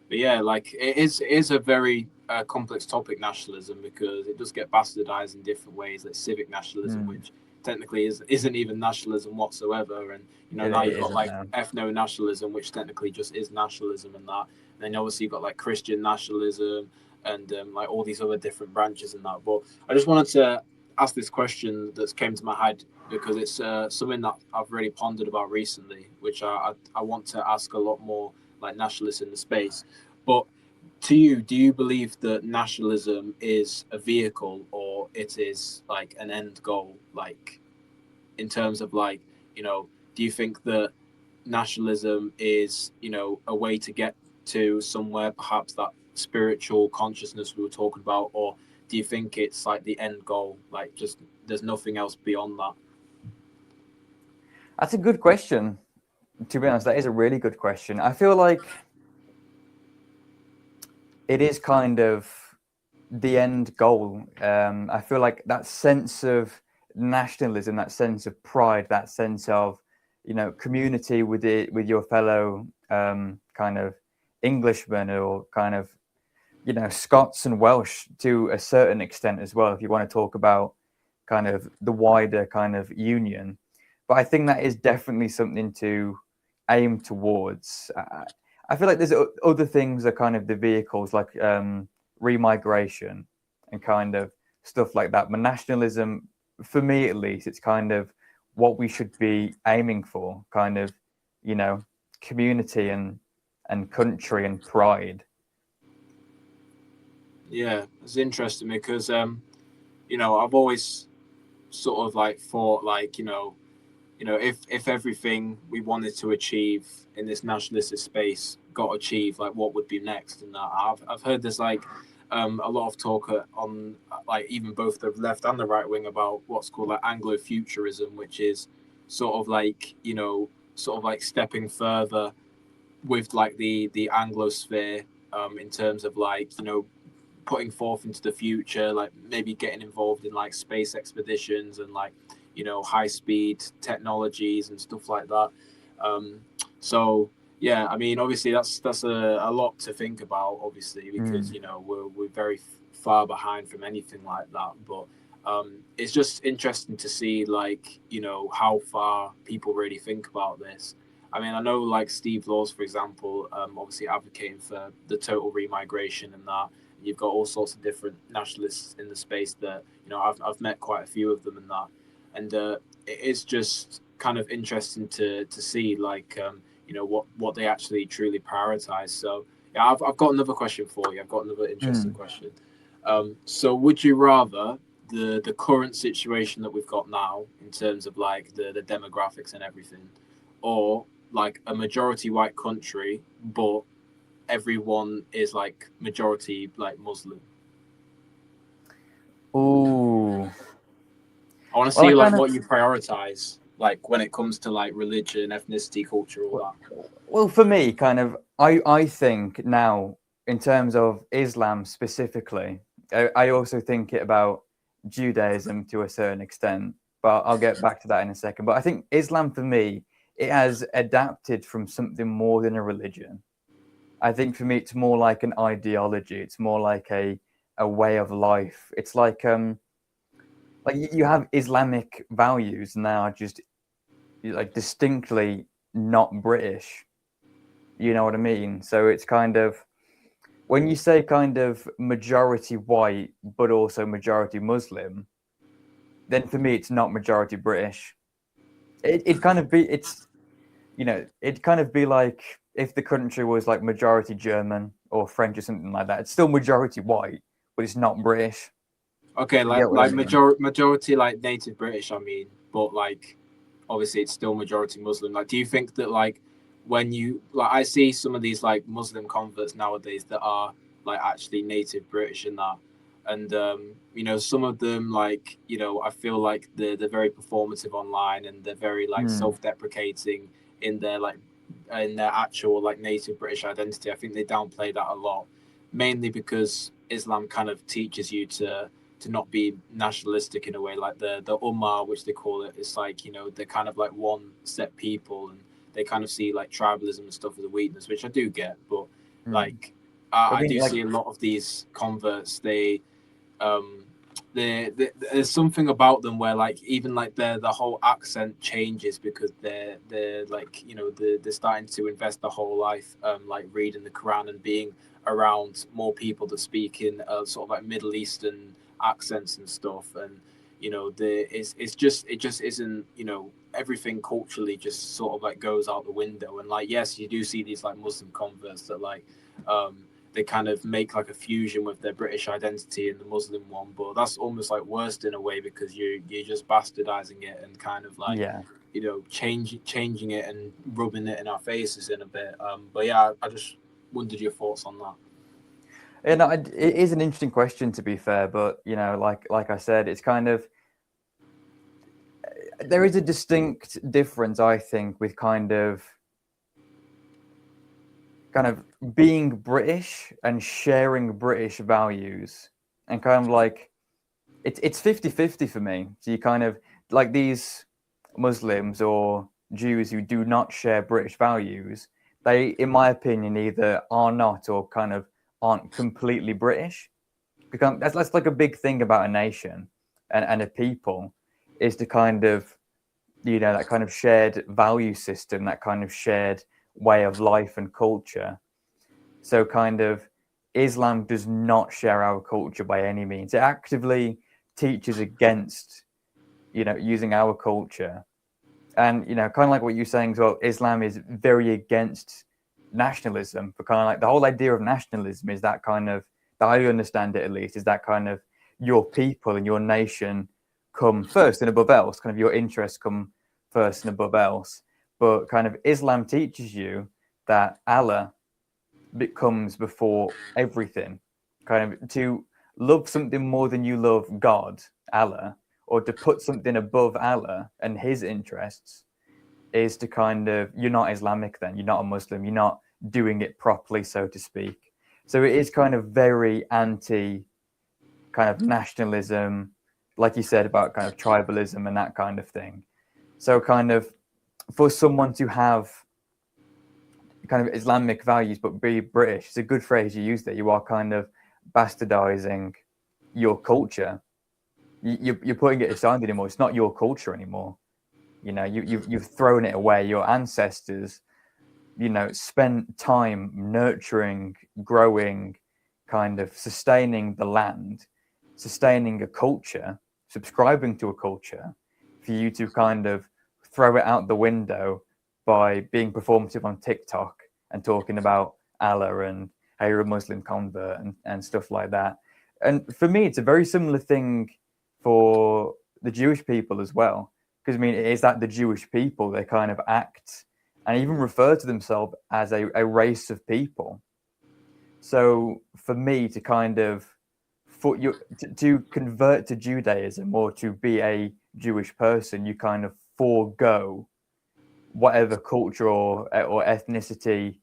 but yeah, like it is a very complex topic, nationalism, because it does get bastardized in different ways, like civic nationalism, Mm, which technically isn't even nationalism whatsoever, and now it you've got isn't like now. ethno nationalism, which technically just is nationalism, and that. And then obviously you've got like Christian nationalism and like all these other different branches and that. But I just wanted to ask this question that's came to my head because it's something that I've really pondered about recently, which I want to ask a lot more like nationalists in the space. But to you, do you believe that nationalism is a vehicle or it is like an end goal? Like in terms of like, do you think that nationalism is, a way to get to somewhere, perhaps that spiritual consciousness we were talking about, or do you think it's like the end goal, like just there's nothing else beyond that? That's a good question. To be honest, that is a really good question. I feel like it is kind of the end goal. I feel like that sense of nationalism, that sense of pride, that sense of community with your fellow kind of Englishmen or kind of Scots and Welsh to a certain extent as well. If you want to talk about kind of the wider kind of union, but I think that is definitely something to aim towards. I feel like there's other things that kind of the vehicles like remigration and kind of stuff like that. But nationalism, for me at least, it's kind of what we should be aiming for, kind of, community and country and pride. Yeah, it's interesting because I've always sort of like thought like if everything we wanted to achieve in this nationalistic space got achieved, like what would be next? And I've heard there's like a lot of talk on like even both the left and the right wing about what's called like Anglo-futurism, which is sort of like sort of like stepping further with like the Anglosphere in terms of like putting forth into the future, like maybe getting involved in like space expeditions and like high speed technologies and stuff like that. Um, so yeah, I mean, obviously that's a lot to think about, obviously, because Mm. we're very far behind from anything like that. But it's just interesting to see like how far people really think about this. I mean, I know like Steve Laws, for example, obviously advocating for the total remigration and that. You've got all sorts of different nationalists in the space that I've met quite a few of them and that, and it is just kind of interesting to see like what they actually truly prioritize. So yeah, I've got another question for you. I've got another interesting Mm. question. So would you rather the current situation that we've got now in terms of like the demographics and everything, or like a majority white country but everyone is like majority like Muslim? Ooh. I want to Well, I see like kind of what you prioritize, like when it comes to like religion, ethnicity, culture, all that. well for me, kind of, I think now in terms of Islam specifically, I also think it about Judaism to a certain extent, but I'll get back to that in a second. But I think Islam for me, it has adapted from something more than a religion. I think for me, it's more like an ideology. It's more like a way of life. It's like you have Islamic values now, just like distinctly not British. You know what I mean? So it's kind of when you say kind of majority white but also majority Muslim, then for me it's not majority British. It kind of be it's it'd kind of be like if the country was like majority German or French or something like that. It's still majority white, but it's not British. Okay, You get what I mean? majority like native British, I mean, but like obviously it's still majority Muslim. Like, do you think that like when you like I see some of these like Muslim converts nowadays that are like actually native British and that, and some of them like I feel like they're very performative online and they're very like Hmm. self-deprecating in their like in their actual like native British identity. I think they downplay that a lot, mainly because Islam kind of teaches you to not be nationalistic in a way, like the ummah, which they call it. It's like they're kind of like one set people, and they kind of see like tribalism and stuff as a weakness, which I do get. But Hmm. like I I think do like see a lot of these converts. Um, there's something about them where like even like the whole accent changes because they're like they're starting to invest their whole life like reading the Quran and being around more people that speak in sort of like Middle Eastern accents and stuff, and it just isn't everything culturally just sort of like goes out the window. And like yes, you do see these like Muslim converts that like um they kind of make like a fusion with their British identity and the Muslim one, but that's almost like worse in a way because you're just bastardizing it and kind of like yeah. changing it and rubbing it in our faces in a bit. But yeah, I just wondered your thoughts on that. And it is an interesting question to be fair, but like I said, it's kind of there is a distinct difference, I think, with kind of being British and sharing British values, and kind of like it's 50-50 for me. So you kind of like these Muslims or Jews who do not share British values, they, in my opinion, either are not or kind of aren't completely British. Because that's like a big thing about a nation and a people is to kind of that kind of shared value system, that kind of shared way of life and culture. So kind of Islam does not share our culture by any means. It actively teaches against using our culture. And kind of like what you're saying as well, Islam is very against nationalism. But kind of like the whole idea of nationalism is that kind of that I understand it at least is that kind of your people and your nation come first and above else. Kind of your interests come first and above else. But kind of Islam teaches you that Allah comes before everything. Kind of to love something more than you love God, Allah, or to put something above Allah and His interests is to kind of you're not Islamic. Then you're not a Muslim. You're not doing it properly, so to speak. So it is kind of very anti kind of nationalism, like you said about kind of tribalism and that kind of thing. So kind of for someone to have kind of Islamic values but be British, it's a good phrase you use there. You are kind of bastardizing your culture. You're putting it aside anymore. It's not your culture anymore. You've thrown it away. Your ancestors, spent time nurturing, growing, kind of sustaining the land, sustaining a culture, subscribing to a culture, for you to kind of throw it out the window by being performative on TikTok and talking about Allah and how you're a Muslim convert and stuff like that. And for me, it's a very similar thing for the Jewish people as well. Because I mean, it is that the Jewish people, they kind of act and even refer to themselves as a race of people. So for me to kind of to convert to Judaism or to be a Jewish person, you kind of forego whatever culture or ethnicity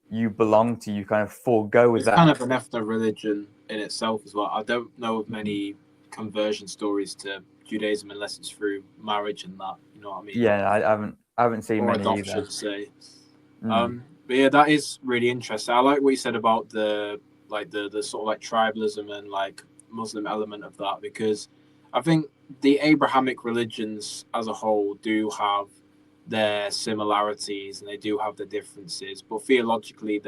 you belong to. You kind of forego It's that. kind of an ethno religion in itself as well. I don't know of many conversion stories to Judaism unless it's through marriage and that. You know what I mean? Yeah, I haven't seen Or many adoption, either. say. Mm. But yeah, that is really interesting. I like what you said about the sort of like tribalism and like Muslim element of that because I think the Abrahamic religions as a whole do have their similarities and they do have their differences, but theologically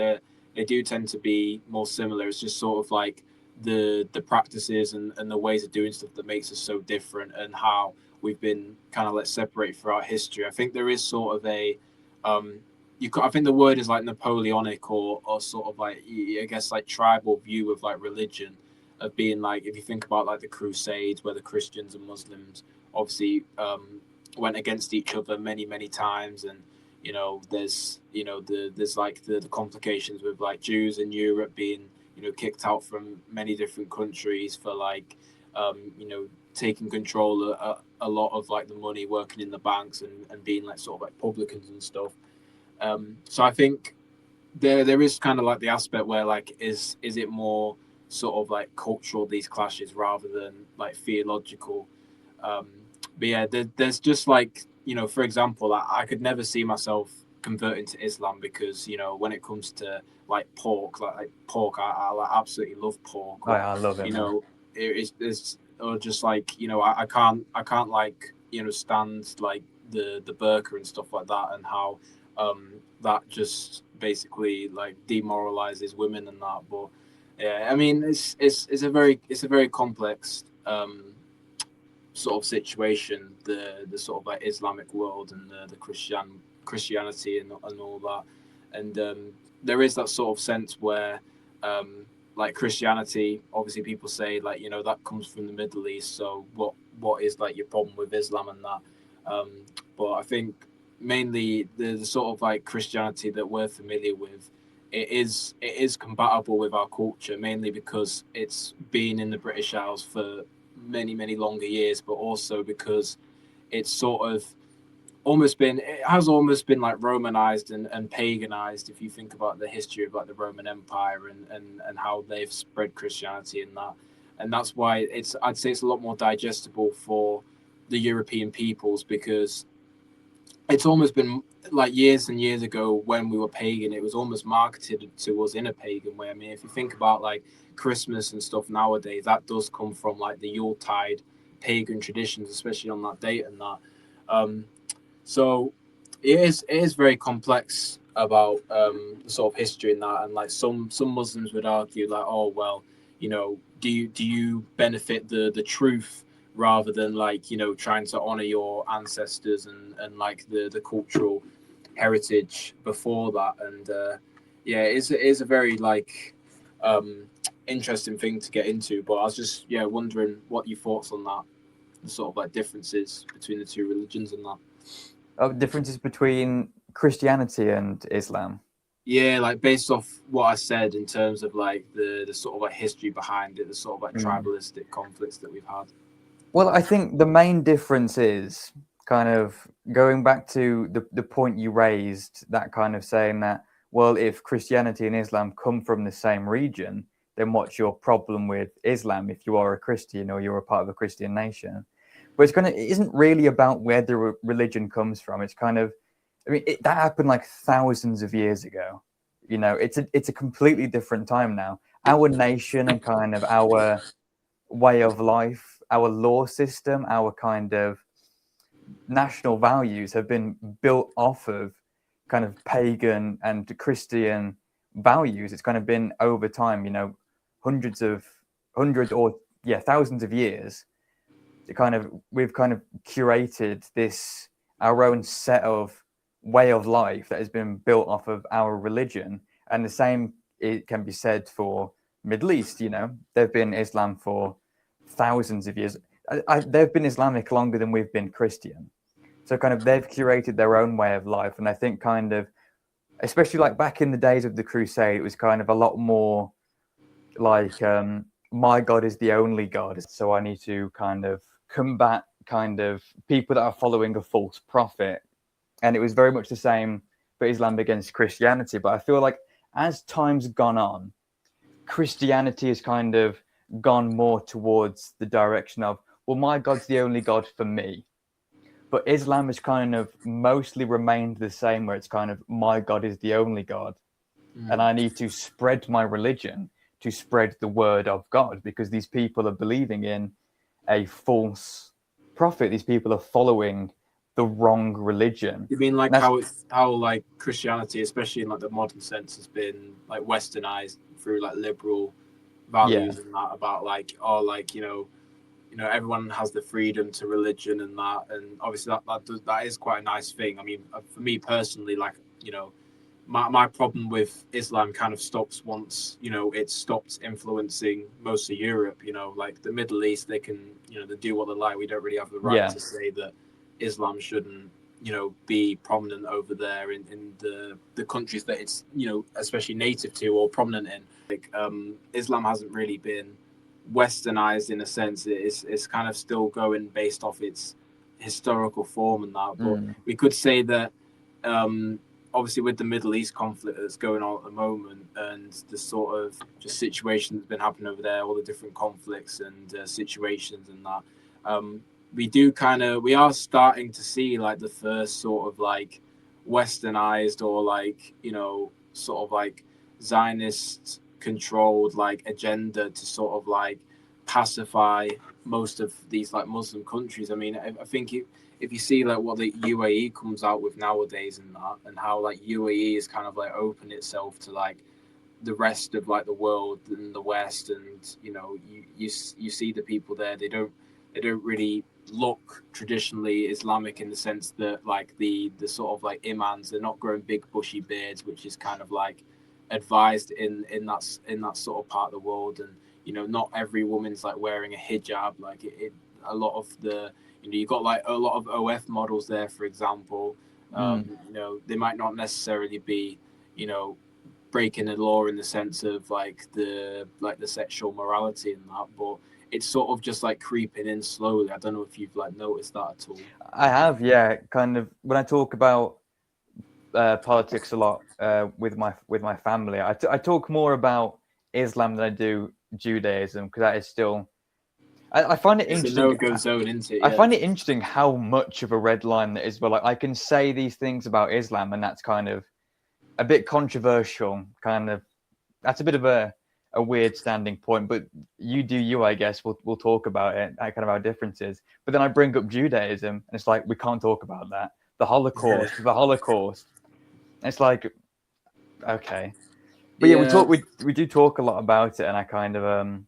they do tend to be more similar. It's just sort of like the practices and the ways of doing stuff that makes us so different, and how we've been kind of let separate throughout history. I think there is sort of a I think the word is like Napoleonic, or sort of like, I guess, like tribal view of like religion, of being like, if you think about like the Crusades, where the Christians and Muslims obviously went against each other many times. And there's like the complications with like Jews in Europe being kicked out from many different countries for like taking control a lot of like the money, working in the banks, and being like sort of like publicans and stuff. So I think there is kind of like the aspect where like, is it more sort of like cultural, these clashes, rather than like theological. um but yeah, there's just like, for example, I could never see myself converting to Islam, because when it comes to like pork, like pork, I like absolutely love pork. Or I love it, you man. know it's or just like, I can't like stand like the burqa and stuff like that, and how that just basically like demoralizes women and that. But yeah, I mean, it's a very complex sort of situation, the sort of like Islamic world, and the Christianity, and all that. And there is that sort of sense where like Christianity, obviously people say like, that comes from the Middle East, so what is like your problem with Islam and that. um, but I think mainly the sort of like Christianity that we're familiar with, it is compatible with our culture, mainly because it's been in the British Isles for many longer years, but also because it's sort of it has almost been like Romanized and paganized, if you think about the history of like the Roman Empire, and how they've spread Christianity in that. And that's why I'd say it's a lot more digestible for the European peoples, because it's almost been like years and years ago, when we were pagan, it was almost marketed to us in a pagan way. I mean, if you think about like Christmas and stuff nowadays, that does come from like the Yuletide pagan traditions, especially on that date and that. So it is very complex about the sort of history in that. And like some Muslims would argue like, oh well, do you benefit the truth, rather than like trying to honor your ancestors, and like the cultural heritage before that. And yeah, it is a very like um interesting thing to get into. But I was just wondering what your thoughts on that, the sort of like differences between the two religions and that. Differences between Christianity and Islam. Yeah, like based off what I said, in terms of like the sort of like history behind it, the sort of like tribalistic conflicts that we've had. Well, I think the main difference is kind of going back to the point you raised, that kind of saying that, well, if Christianity and Islam come from the same region, then what's your problem with Islam if you are a Christian or you're a part of a Christian nation? But it isn't really about where the religion comes from. It's kind of, I mean, that happened like thousands of years ago. It's a completely different time now. Our nation and kind of our way of life, our law system, our kind of national values have been built off of kind of pagan and Christian values. It's kind of been over time, hundreds or thousands of years. We've kind of curated this our own set of way of life that has been built off of our religion. And the same it can be said for Middle East. They've been Islam for thousands of years. They've been Islamic longer than we've been Christian. So kind of they've curated their own way of life. And I think kind of, especially like back in the days of the Crusade, it was kind of a lot more like, my God is the only God. So I need to kind of combat kind of people that are following a false prophet. And it was very much the same for Islam against Christianity. But I feel like as time's gone on, Christianity has kind of gone more towards the direction of, well, my God's the only God for me. But Islam has kind of mostly remained the same, where it's kind of, my God is the only God. And I need to spread my religion to spread the word of God, because these people are believing in a false prophet. These people are following the wrong religion. You mean like That's how like Christianity, especially in like the modern sense, has been like westernized through like liberal yeah, values and that about like, oh, like, everyone has the freedom to religion and that, and obviously that is quite a nice thing. I mean, for me personally, like, my problem with Islam kind of stops once it stops influencing most of Europe. Like the Middle East, they can they do what they like. We don't really have the right yeah, to say that Islam shouldn't be prominent over there in the countries that it's especially native to or prominent in. Like Islam hasn't really been westernized in a sense. It's kind of still going based off its historical form and that. But mm, we could say that obviously with the Middle East conflict that's going on at the moment and the sort of just situation that's been happening over there, all the different conflicts and situations and that, we are starting to see like the first sort of like westernized or like sort of like Zionist controlled like agenda to sort of like pacify most of these like Muslim countries. I mean, I think if you see like what the UAE comes out with nowadays and that, and how like UAE is kind of like open itself to like the rest of like the world and the West, and you see the people there. They don't really look traditionally Islamic in the sense that like the sort of like imams, they're not growing big bushy beards, which is kind of like advised in that sort of part of the world. And not every woman's like wearing a hijab. Like a lot of the you got like a lot of OF models there, for example. mm. They might not necessarily be breaking the law in the sense of like the sexual morality and that, but it's sort of just like creeping in slowly. I don't know if you've like noticed that at all. I have, yeah, kind of. When I talk about politics a lot with my family, I talk more about Islam than I do Judaism, because that is still. I find it It's a interesting. no-go zone, isn't it? I Yeah. find it interesting how much of a red line that is. But like, I can say these things about Islam, and that's kind of a bit controversial. Kind of, that's a bit of a weird standing point. But you do you, I guess. We'll talk about it. Kind of our differences. But then I bring up Judaism, and it's like we can't talk about that. The Holocaust, the Holocaust. It's like, okay, but yeah, we Yeah. talk. We do talk a lot about it, and I kind of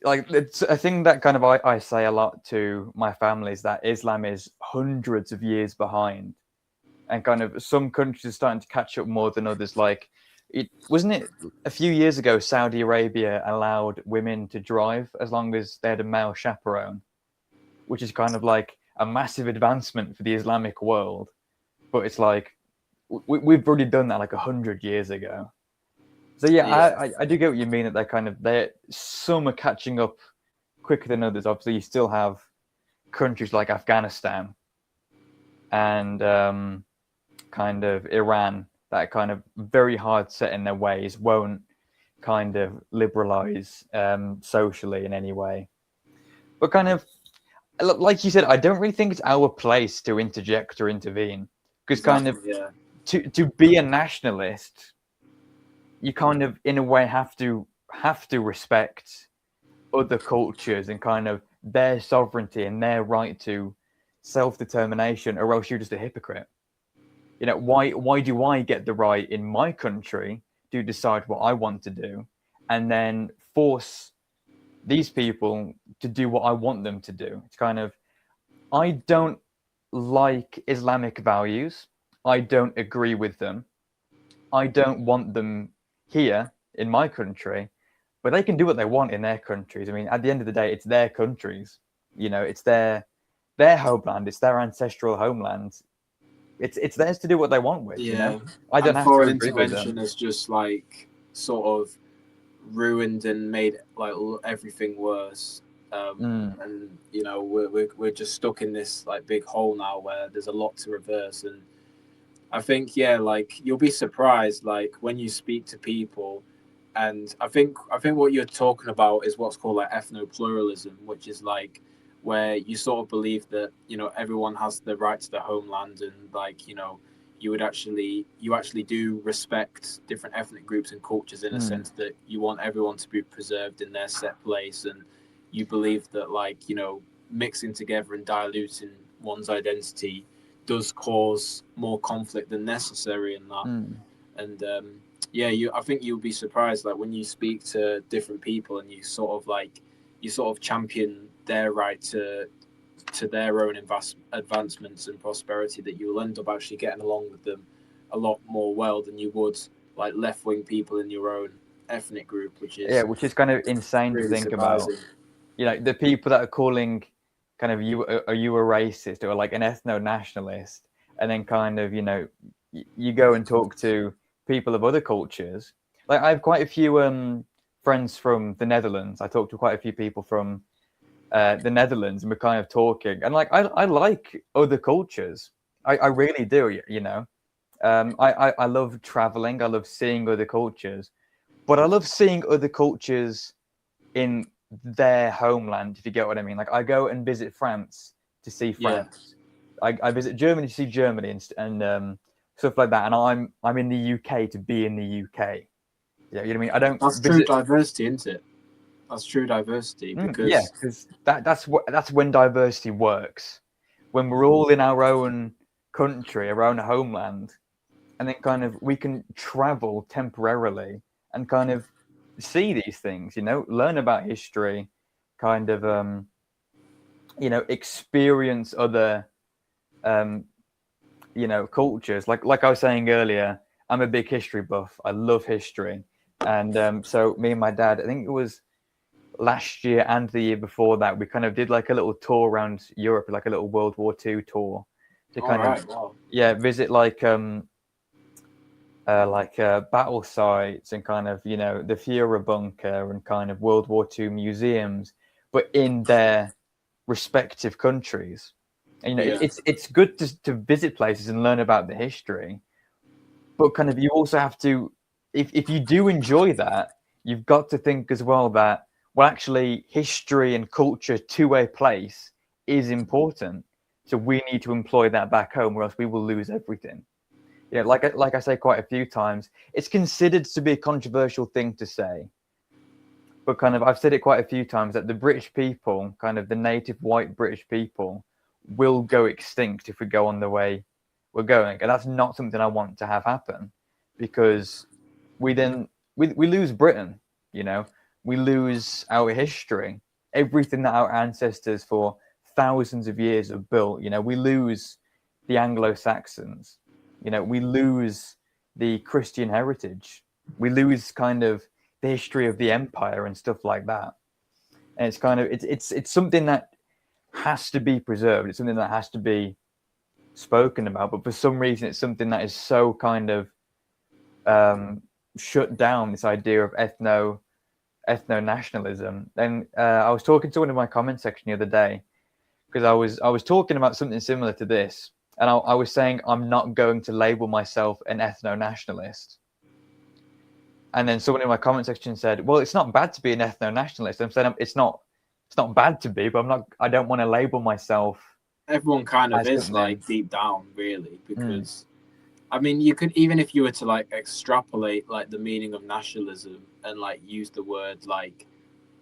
like it's a thing that kind of I say a lot to my family is that Islam is hundreds of years behind, and kind of some countries are starting to catch up more than others. Like, it wasn't it a few years ago, Saudi Arabia allowed women to drive as long as they had a male chaperone, which is kind of like a massive advancement for the Islamic world. But it's like we've already done that like 100 years ago. So yeah, Yeah. I do get what you mean, that they're some are catching up quicker than others. Obviously, you still have countries like Afghanistan and kind of Iran that are kind of very hard set in their ways, won't kind of liberalize socially in any way. But kind of like you said, I don't really think it's our place to interject or intervene, because kind Exactly. of Yeah. to be a nationalist, you kind of in a way have to respect other cultures and kind of their sovereignty and their right to self-determination, or else you're just a hypocrite. Why do I get the right in my country to decide what I want to do, and then force these people to do what I want them to do? It's kind of, I don't like Islamic values. I don't agree with them. I don't want them here in my country, but they can do what they want in their countries. I mean, at the end of the day, it's their countries. It's their homeland. It's their ancestral homeland. It's theirs to do what they want with. Yeah. I don't And have to foreign agree with intervention them. has just like sort of ruined and made like everything worse. Mm, And we're just stuck in this like big hole now where there's a lot to reverse. And I think, yeah, like you'll be surprised like when you speak to people, and I think what you're talking about is what's called like ethno-pluralism, which is like where you sort of believe that everyone has the right to their homeland, and like you actually do respect different ethnic groups and cultures in a mm, sense that you want everyone to be preserved in their set place, and you believe that like mixing together and diluting one's identity does cause more conflict than necessary in that. And yeah, I think you'll be surprised, like when you speak to different people and you sort of champion their right to their own advancements and prosperity, that you'll end up actually getting along with them a lot more well than you would like left-wing people in your own ethnic group, which is kind of insane to really think about. surprising. You know, the people that are calling kind of are you a racist or like an ethno-nationalist, and then kind of, you know, you go and talk to people of other cultures. Like I have quite a few friends from the Netherlands. I talk to quite a few people from the Netherlands, and we're kind of talking. And like I like other cultures. I really do. You know, I love traveling. I love seeing other cultures, but I love seeing other cultures in their homeland, if you get what I mean. Like I go and visit France to see France. Yeah. I visit Germany to see Germany and stuff like that. And I'm in the UK to be in the UK. Yeah, you know what I mean. I don't. That's true diversity, isn't it? That's true diversity because because that's when diversity works. When we're all in our own country, our own homeland, and then kind of we can travel temporarily and kind of see these things, you know, learn about history, kind of you know, experience other you know, cultures. Like I was saying earlier, I'm a big history buff. I love history. And so me and my dad, I think it was last year and the year before that, we kind of did like a little tour around Europe, like a little World War II tour to kind of visit like battle sites and kind of, you know, the Führer bunker and kind of World War II museums, but in their respective countries. And, you know, it's good to visit places and learn about the history, but kind of you also have to, if you do enjoy that, you've got to think as well that, well, actually, history and culture to a place is important. So we need to employ that back home, or else we will lose everything. Yeah, like I say quite a few times, it's considered to be a controversial thing to say, but kind of I've said it quite a few times that the British people, kind of the native white British people, will go extinct if we go on the way we're going, and that's not something I want to have happen, because we lose Britain, you know, we lose our history, everything that our ancestors for thousands of years have built. You know, we lose the Anglo-Saxons. You know, we lose the Christian heritage. We lose kind of the history of the empire and stuff like that. And it's kind of it's something that has to be preserved. It's something that has to be spoken about. But for some reason, it's something that is so kind of shut down. This idea of ethno-nationalism. And I was talking to one in my comment section the other day, because I was talking about something similar to this. And I was saying I'm not going to label myself an ethno-nationalist. And then someone in my comment section said, "Well, it's not bad to be an ethno-nationalist." I'm saying it's not bad to be, but I don't want to label myself. Everyone kind of is like deep down, really, because I mean, you could, even if you were to like extrapolate like the meaning of nationalism and like use the word like,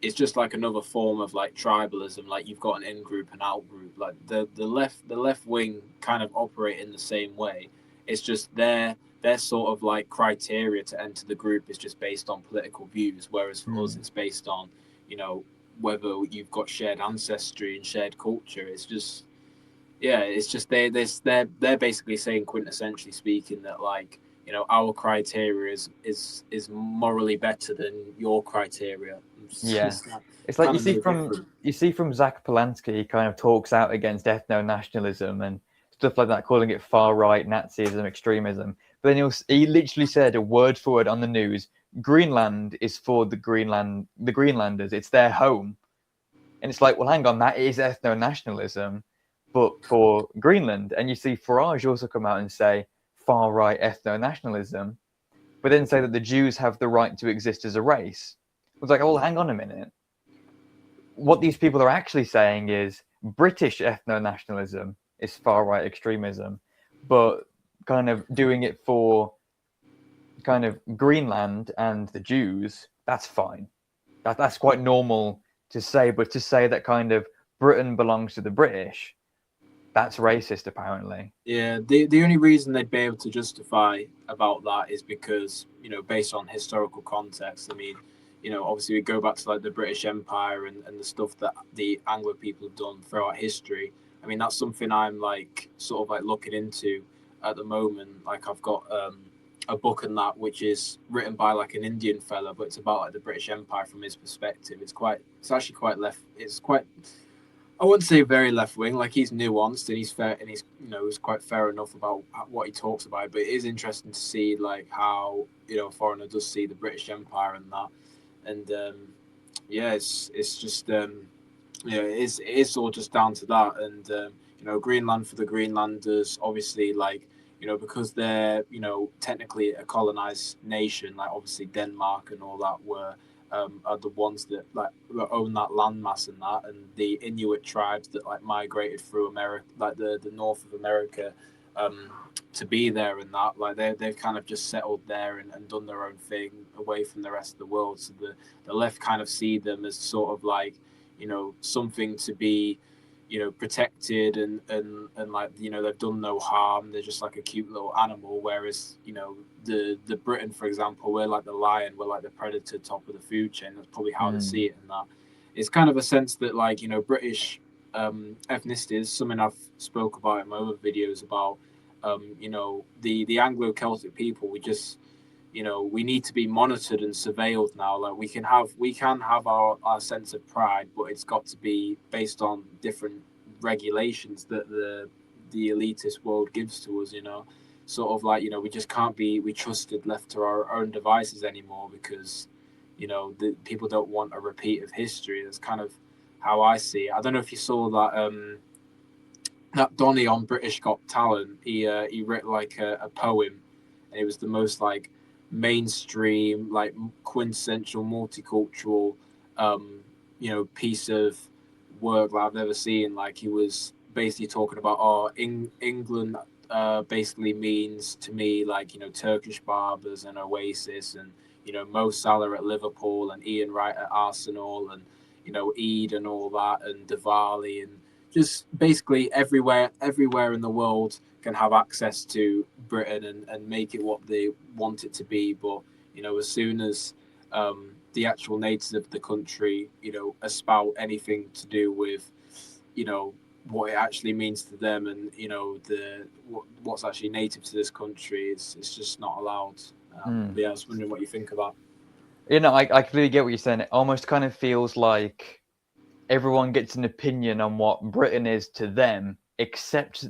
it's just like another form of like tribalism. Like you've got an in group and out group. Like the left wing kind of operate in the same way. It's just their sort of like criteria to enter the group is just based on political views, whereas for us it's based on, you know, whether you've got shared ancestry and shared culture. It's just it's just they're basically saying, quintessentially speaking, that like, you know, our criteria is morally better than your criteria. It's like you see from Zach Polanski, he kind of talks out against ethno-nationalism and stuff like that, calling it far right Nazism, extremism. But then he literally said a word for word on the news: Greenland is for the Greenlanders. It's their home. And it's like, well, hang on, that is ethno-nationalism, but for Greenland. And you see Farage also come out and say far right ethno-nationalism, but then say that the Jews have the right to exist as a race. It's like, oh, hang on a minute. What these people are actually saying is British ethno-nationalism is far right extremism, but kind of doing it for kind of Greenland and the Jews, that's fine. That's quite normal to say, but to say that kind of Britain belongs to the British, that's racist, apparently. Yeah, the only reason they'd be able to justify about that is because, based on historical context. I mean, obviously we go back to like the British Empire and the stuff that the Anglo people have done throughout history. I mean, that's something I'm like sort of like looking into at the moment. Like I've got a book on that which is written by like an Indian fella, but it's about like the British Empire from his perspective. It's actually quite left. It's quite, I wouldn't say very left wing. Like he's nuanced and he's fair and he's he's quite fair enough about what he talks about. But it is interesting to see like how a foreigner does see the British Empire and that. And yeah, it's just it is all just down to that. And Greenland for the Greenlanders, obviously, like because they're technically a colonized nation. Like obviously Denmark and all that are the ones that like own that landmass and that, and the Inuit tribes that like migrated through America, like the north of America, um, to be there and that. Like they've kind of just settled there and done their own thing away from the rest of the world. So the left kind of see them as sort of like something to be protected and like they've done no harm. They're just like a cute little animal, whereas the Britain, for example, we're like the lion, we're like the predator, top of the food chain. That's probably how they see it. And that it's kind of a sense that like British ethnicity is something I've spoke about in my other videos about the Anglo-Celtic people. We need to be monitored and surveilled now. Like we can have our sense of pride, but it's got to be based on different regulations that the elitist world gives to us. Sort of like we just can't be trusted left to our own devices anymore because the people don't want a repeat of history. That's kind of how I see it. I don't know if you saw that Donny on British Got Talent. He wrote like a poem, and it was the most like mainstream, like quintessential multicultural, piece of work that I've never seen. Like he was basically talking about, England basically means to me like Turkish barbers and Oasis and Mo Salah at Liverpool and Ian Wright at Arsenal and Eid and all that and Diwali and just basically everywhere in the world can have access to Britain and make it what they want it to be. But as soon as the actual natives of the country espout anything to do with what it actually means to them and what's actually native to this country, it's just not allowed. But yeah, I was wondering what you think about. I completely get what you're saying. It almost kind of feels like everyone gets an opinion on what Britain is to them, except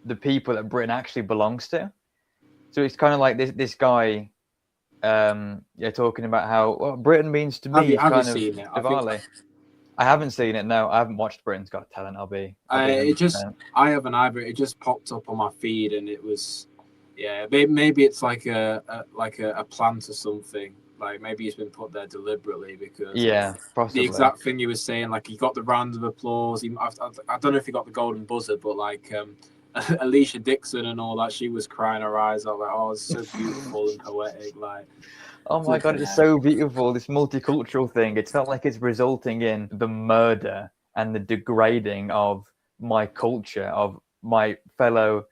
the people that Britain actually belongs to. So it's kind of like this guy, talking about how Britain means to me. Have you kind of seen it? Diwali. I haven't seen it. No, I haven't watched Britain's Got Talent. I'll be I haven't either. It just popped up on my feed, and it was, yeah. Maybe it's like a plant or something. Like maybe it's been put there deliberately because possibly the exact thing you were saying. Like he got the round of applause. I don't know if he got the golden buzzer, but like Alicia Dixon and all that, she was crying her eyes out. Like, oh, it's so beautiful and poetic. Like, oh my God, it's so beautiful, this multicultural thing. It's not like it's resulting in the murder and the degrading of my culture, of my fellow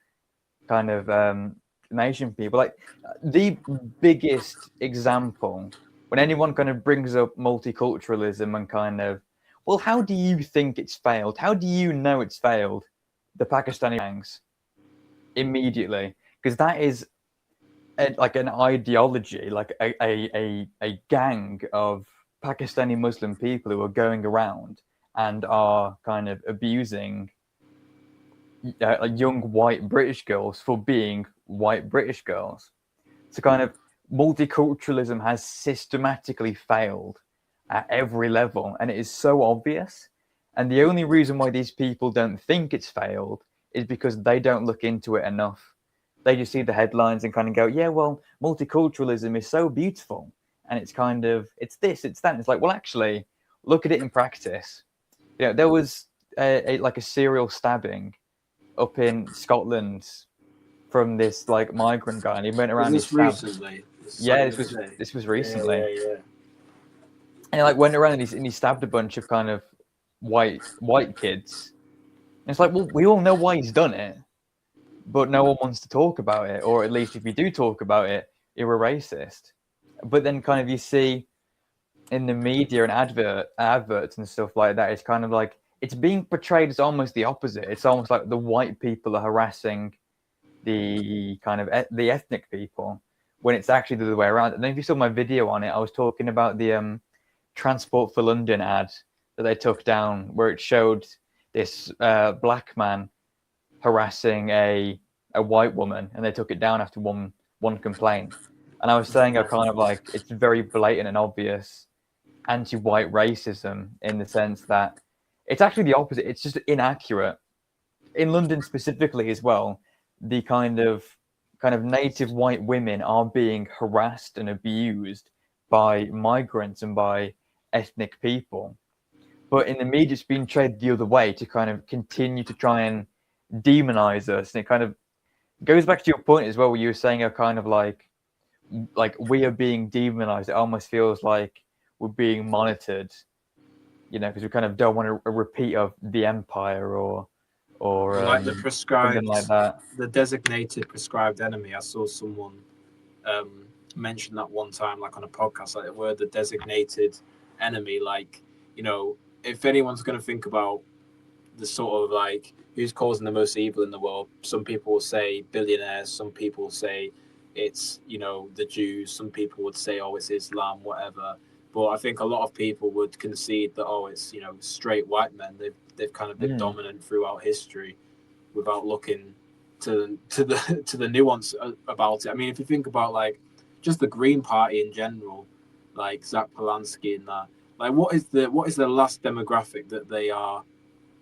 kind of nation people. Like the biggest example, when anyone kind of brings up multiculturalism and kind of, well, how do you think it's failed? How do you know it's failed? The Pakistani gangs, immediately, because that is like an ideology, like a gang of Pakistani Muslim people who are going around and are kind of abusing young white British girls for being white British girls. So kind of multiculturalism has systematically failed at every level, and it is so obvious. And the only reason why these people don't think it's failed is because they don't look into it enough. They just see the headlines and kind of go, yeah, well, multiculturalism is so beautiful. And it's kind of, it's this, it's that. And it's like, well, actually, look at it in practice. There was like a serial stabbing up in Scotland from this like migrant guy, and he went around. Was this recently? This was recently. Yeah. And he like went around and he stabbed a bunch of kind of white kids, It's like, well, we all know why he's done it, but no one wants to talk about it, or at least if you do talk about it, you're a racist. But then kind of you see in the media and adverts and stuff like that, it's kind of like it's being portrayed as almost the opposite. It's almost like the white people are harassing the kind of the ethnic people, when it's actually the other way around. And then if you saw my video on it, I was talking about the Transport for London ad that they took down, where it showed this black man harassing a white woman, and they took it down after one complaint. And I was saying, I kind of like it's very blatant and obvious anti-white racism in the sense that it's actually the opposite. It's just inaccurate. In London specifically as well, the kind of native white women are being harassed and abused by migrants and by ethnic people. But in the media, it's been traded the other way to kind of continue to try and demonize us. And it kind of goes back to your point as well, where you were saying, kind of like we are being demonized. It almost feels like we're being monitored, because we kind of don't want a repeat of the empire or like the prescribed, something like that. The designated prescribed enemy. I saw someone mention that one time, like on a podcast, like we're the designated enemy. Like, if anyone's going to think about the sort of like who's causing the most evil in the world, some people will say billionaires, some people will say it's the Jews, some people would say it's Islam, whatever. But I think a lot of people would concede that it's straight white men. They've kind of been dominant throughout history, without looking to the nuance about it. I mean, if you think about like just the Green Party in general, like Zach Polanski and that, like what is the last demographic that they are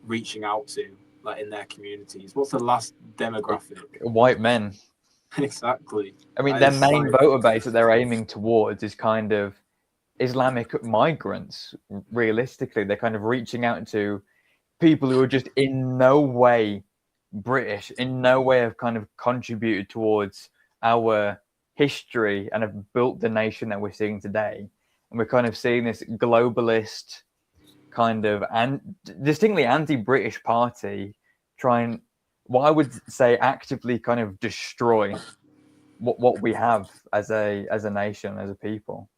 reaching out to, like in their communities? What's the last demographic? White men. Exactly. I mean, their main voter base that they're aiming towards is kind of Islamic migrants. Realistically, they're kind of reaching out to people who are just in no way British, in no way have kind of contributed towards our history and have built the nation that we're seeing today. And we're kind of seeing this globalist kind of distinctly anti-British party trying, what I would say, actively kind of destroy what we have as a nation, as a people.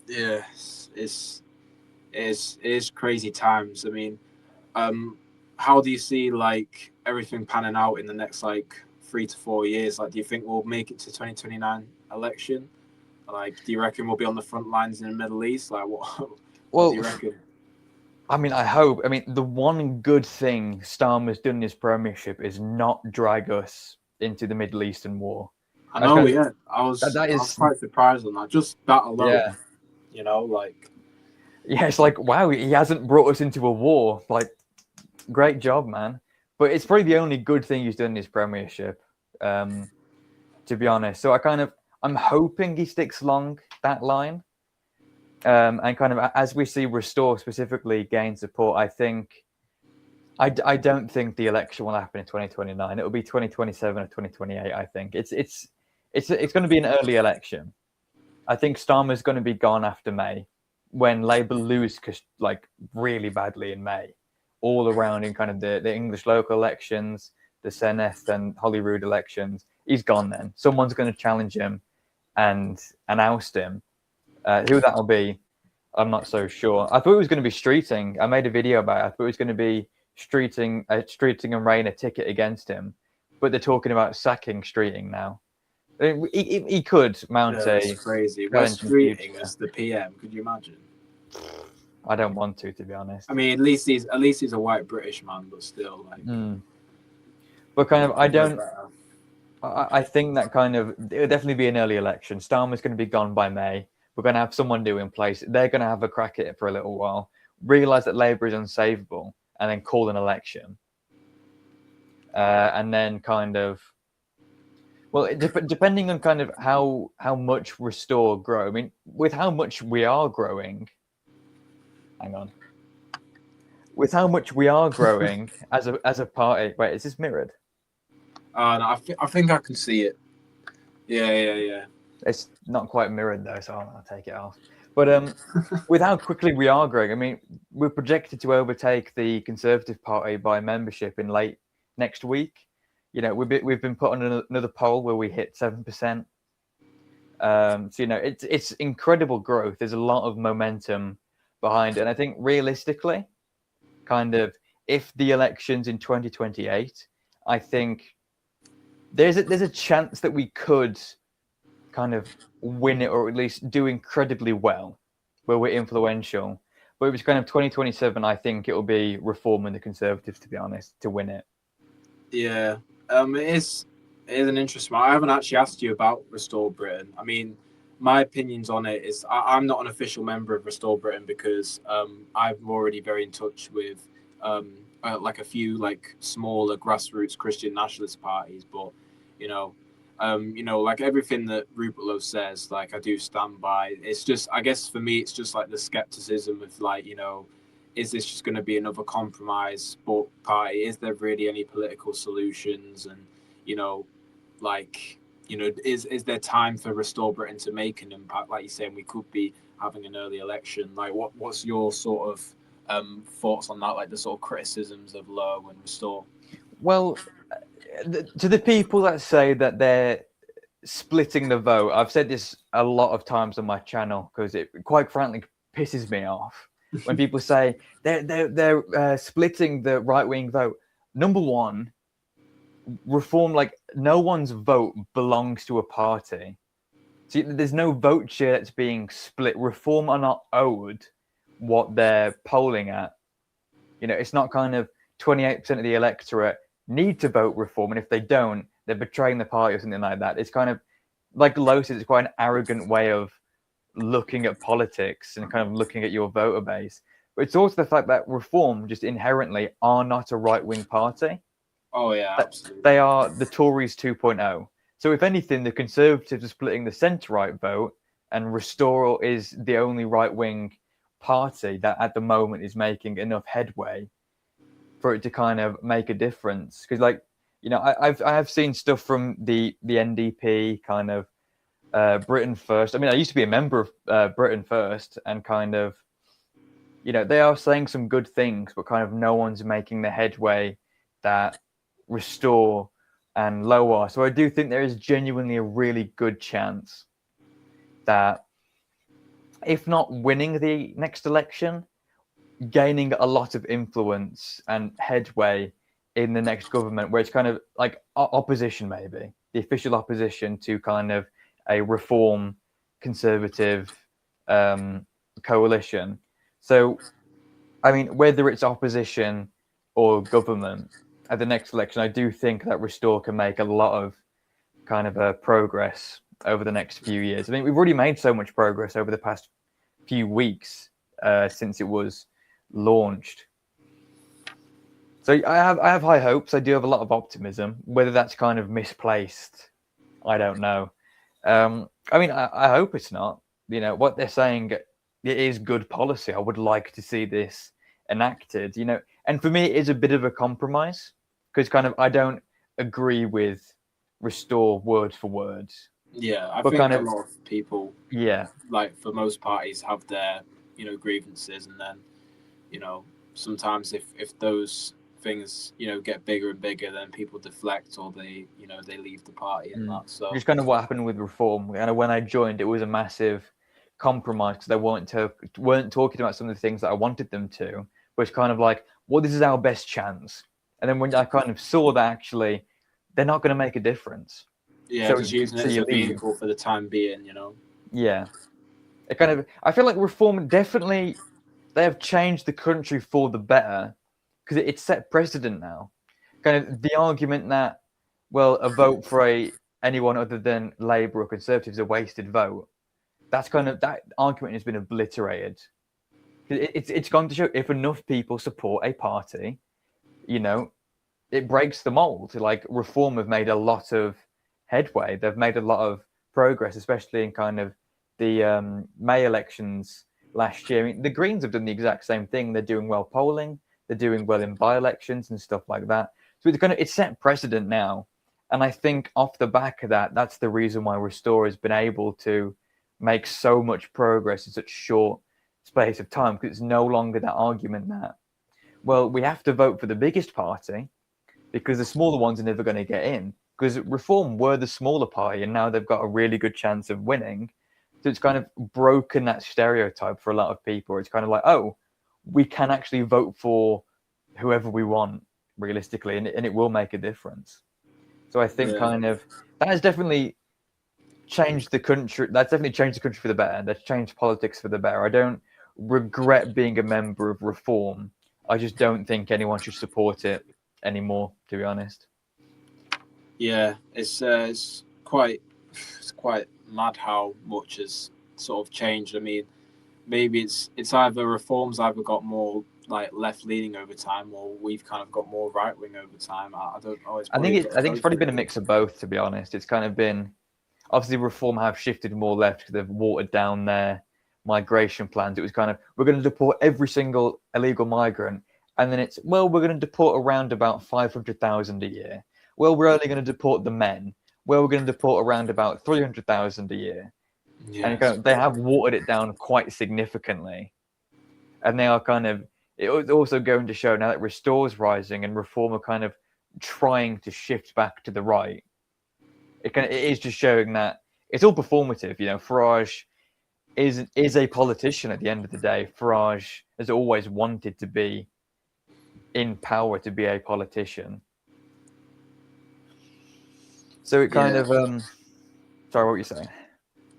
Yeah, it's crazy times. I mean, how do you see like everything panning out in the next like 3 to 4 years? Like, do you think we'll make it to 2029 election? Like, do you reckon we'll be on the front lines in the Middle East? Like, what do you reckon? I mean, I hope. I mean, the one good thing Starmer's done in his premiership is not drag us into the Middle Eastern war. I know, yeah. I was quite surprised on that. Just that alone. Yeah. Like. Yeah, it's like, wow, he hasn't brought us into a war. Like, great job, man. But it's probably the only good thing he's done in his premiership, to be honest. So I'm hoping he sticks along that line. And kind of as we see Restore specifically gain support, I think I don't think the election will happen in 2029. It'll be 2027 or 2028. I think it's going to be an early election. I think Starmer's going to be gone after May, when Labour lose like really badly in May, all around in kind of the English local elections, the Senate and Holyrood elections. He's gone then. Someone's going to challenge him and oust him. Who that'll be, I'm not so sure. I thought it was going to be Streeting. I made a video about it. I thought it was going to be Streeting and Rain a ticket against him, but they're talking about sacking Streeting now. He could mount a crazy. West Streeting as the PM. Could you imagine? I don't want to be honest. I mean, at least he's a white British man, but still, like. But kind of, I think that kind of it'll definitely be an early election. Starmer's going to be gone by May. We're going to have someone new in place. They're going to have a crack at it for a little while, realize that Labour is unsavable, and then call an election. And then kind of, well, depending on kind of how much Restore grow. I mean, with how much we are growing, with how much we are growing as a party. Wait, is this mirrored? No, I think I can see it. Yeah. It's not quite mirrored though, so I'll take it off. But with how quickly we are growing, I mean, we're projected to overtake the Conservative Party by membership in late next week. We've been put on another poll where we hit 7%. So it's incredible growth. There's a lot of momentum behind it, and I think realistically, kind of, if the elections in 2028, I think there's a chance that we could kind of win it, or at least do incredibly well, where we're influential. But if it's kind of 2027, I think it'll be Reform and the Conservatives, to be honest, to win it. Yeah, it is an interesting one. I haven't actually asked you about Restore Britain. I mean, my opinions on it is I'm not an official member of Restore Britain because I'm already very in touch with like a few like smaller grassroots Christian nationalist parties. But you know, like everything that Rupert says, like I do stand by. It's just, I guess for me, it's just like the skepticism of like, is this just going to be another compromise party? Is there really any political solutions? And like, is there time for Restore Britain to make an impact? Like you're saying, we could be having an early election. Like, what's your sort of thoughts on that? Like the sort of criticisms of Low and Restore. Well, to the people that say that they're splitting the vote, I've said this a lot of times on my channel because it quite frankly pisses me off when people say they're splitting the right-wing vote. Number one, Reform, like, no one's vote belongs to a party. See, there's no vote share that's being split. Reform are not owed what they're polling at. It's not kind of 28% of the electorate need to vote Reform, and if they don't, they're betraying the party or something like that. It's kind of, like Lowe says, it's quite an arrogant way of looking at politics and kind of looking at your voter base. But it's also the fact that Reform just inherently are not a right-wing party. Oh yeah, absolutely. They are the Tories 2.0. So if anything, the Conservatives are splitting the centre-right vote, and Restore is the only right-wing party that at the moment is making enough headway for it to kind of make a difference. Because, like, I have seen stuff from the NDP, kind of Britain First. I mean, I used to be a member of Britain First, and kind of, they are saying some good things, but kind of no one's making the headway that Restore and Low are. So I do think there is genuinely a really good chance that, if not winning the next election, gaining a lot of influence and headway in the next government, where it's kind of like opposition, maybe the official opposition to kind of a Reform Conservative coalition. So, I mean, whether it's opposition or government at the next election, I do think that Restore can make a lot of kind of progress over the next few years. I mean, we've already made so much progress over the past few weeks since it was launched. So I have high hopes. I do have a lot of optimism. Whether that's kind of misplaced, I don't know. I mean, I hope it's not. What they're saying, it is good policy. I would like to see this enacted. And for me, it is a bit of a compromise because kind of I don't agree with Restore word for word. Yeah, I think kind of, a lot of people, like for most parties, have their grievances, and then sometimes if those things get bigger and bigger, then people deflect, or they leave the party and that. So just kind of what happened with Reform. And when I joined, it was a massive compromise because they weren't talking about some of the things that I wanted them to, which kind of like, well, this is our best chance. And then when I kind of saw that actually they're not going to make a difference, so just using it as a vehicle for the time being, Yeah, it kind of, I feel like Reform definitely, they have changed the country for the better because it's set precedent now. Kind of the argument that, well, a vote for anyone other than Labour or Conservatives is a wasted vote. That's kind of, that argument has been obliterated. It's gone to show if enough people support a party, it breaks the mold. Like Reform have made a lot of headway. They've made a lot of progress, especially in kind of the May elections last year. I mean, the Greens have done the exact same thing. They're doing well polling. They're doing well in by-elections and stuff like that. So it's set precedent now. And I think off the back of that, that's the reason why Restore has been able to make so much progress in such short space of time, because it's no longer that argument that, well, we have to vote for the biggest party because the smaller ones are never going to get in, because Reform were the smaller party and now they've got a really good chance of winning. So it's kind of broken that stereotype for a lot of people. It's kind of like, oh, we can actually vote for whoever we want realistically, and it will make a difference. So I think kind of that has definitely changed the country. That's definitely changed the country for the better. That's changed politics for the better. I don't regret being a member of Reform. I just don't think anyone should support it anymore, to be honest. Yeah, it's quite mad how much has sort of changed. I mean, maybe it's either Reform's either got more like left leaning over time, or we've kind of got more right wing over time. I don't know. I think it's probably been a mix of both, to be honest. It's kind of been, obviously Reform have shifted more left because they've watered down their migration plans. It was kind of, we're going to deport every single illegal migrant, and then it's, well, we're going to deport around about 500,000 a year. Well, we're only going to deport the men. Well, we're going to deport around about 300,000 a year. Yes. And they have watered it down quite significantly. And they are kind of, it was also going to show now that Restore's rising and Reform are kind of trying to shift back to the right. It is just showing that it's all performative. You know, Farage is a politician at the end of the day. Farage has always wanted to be in power, to be a politician. So it kind of sorry, what were you saying?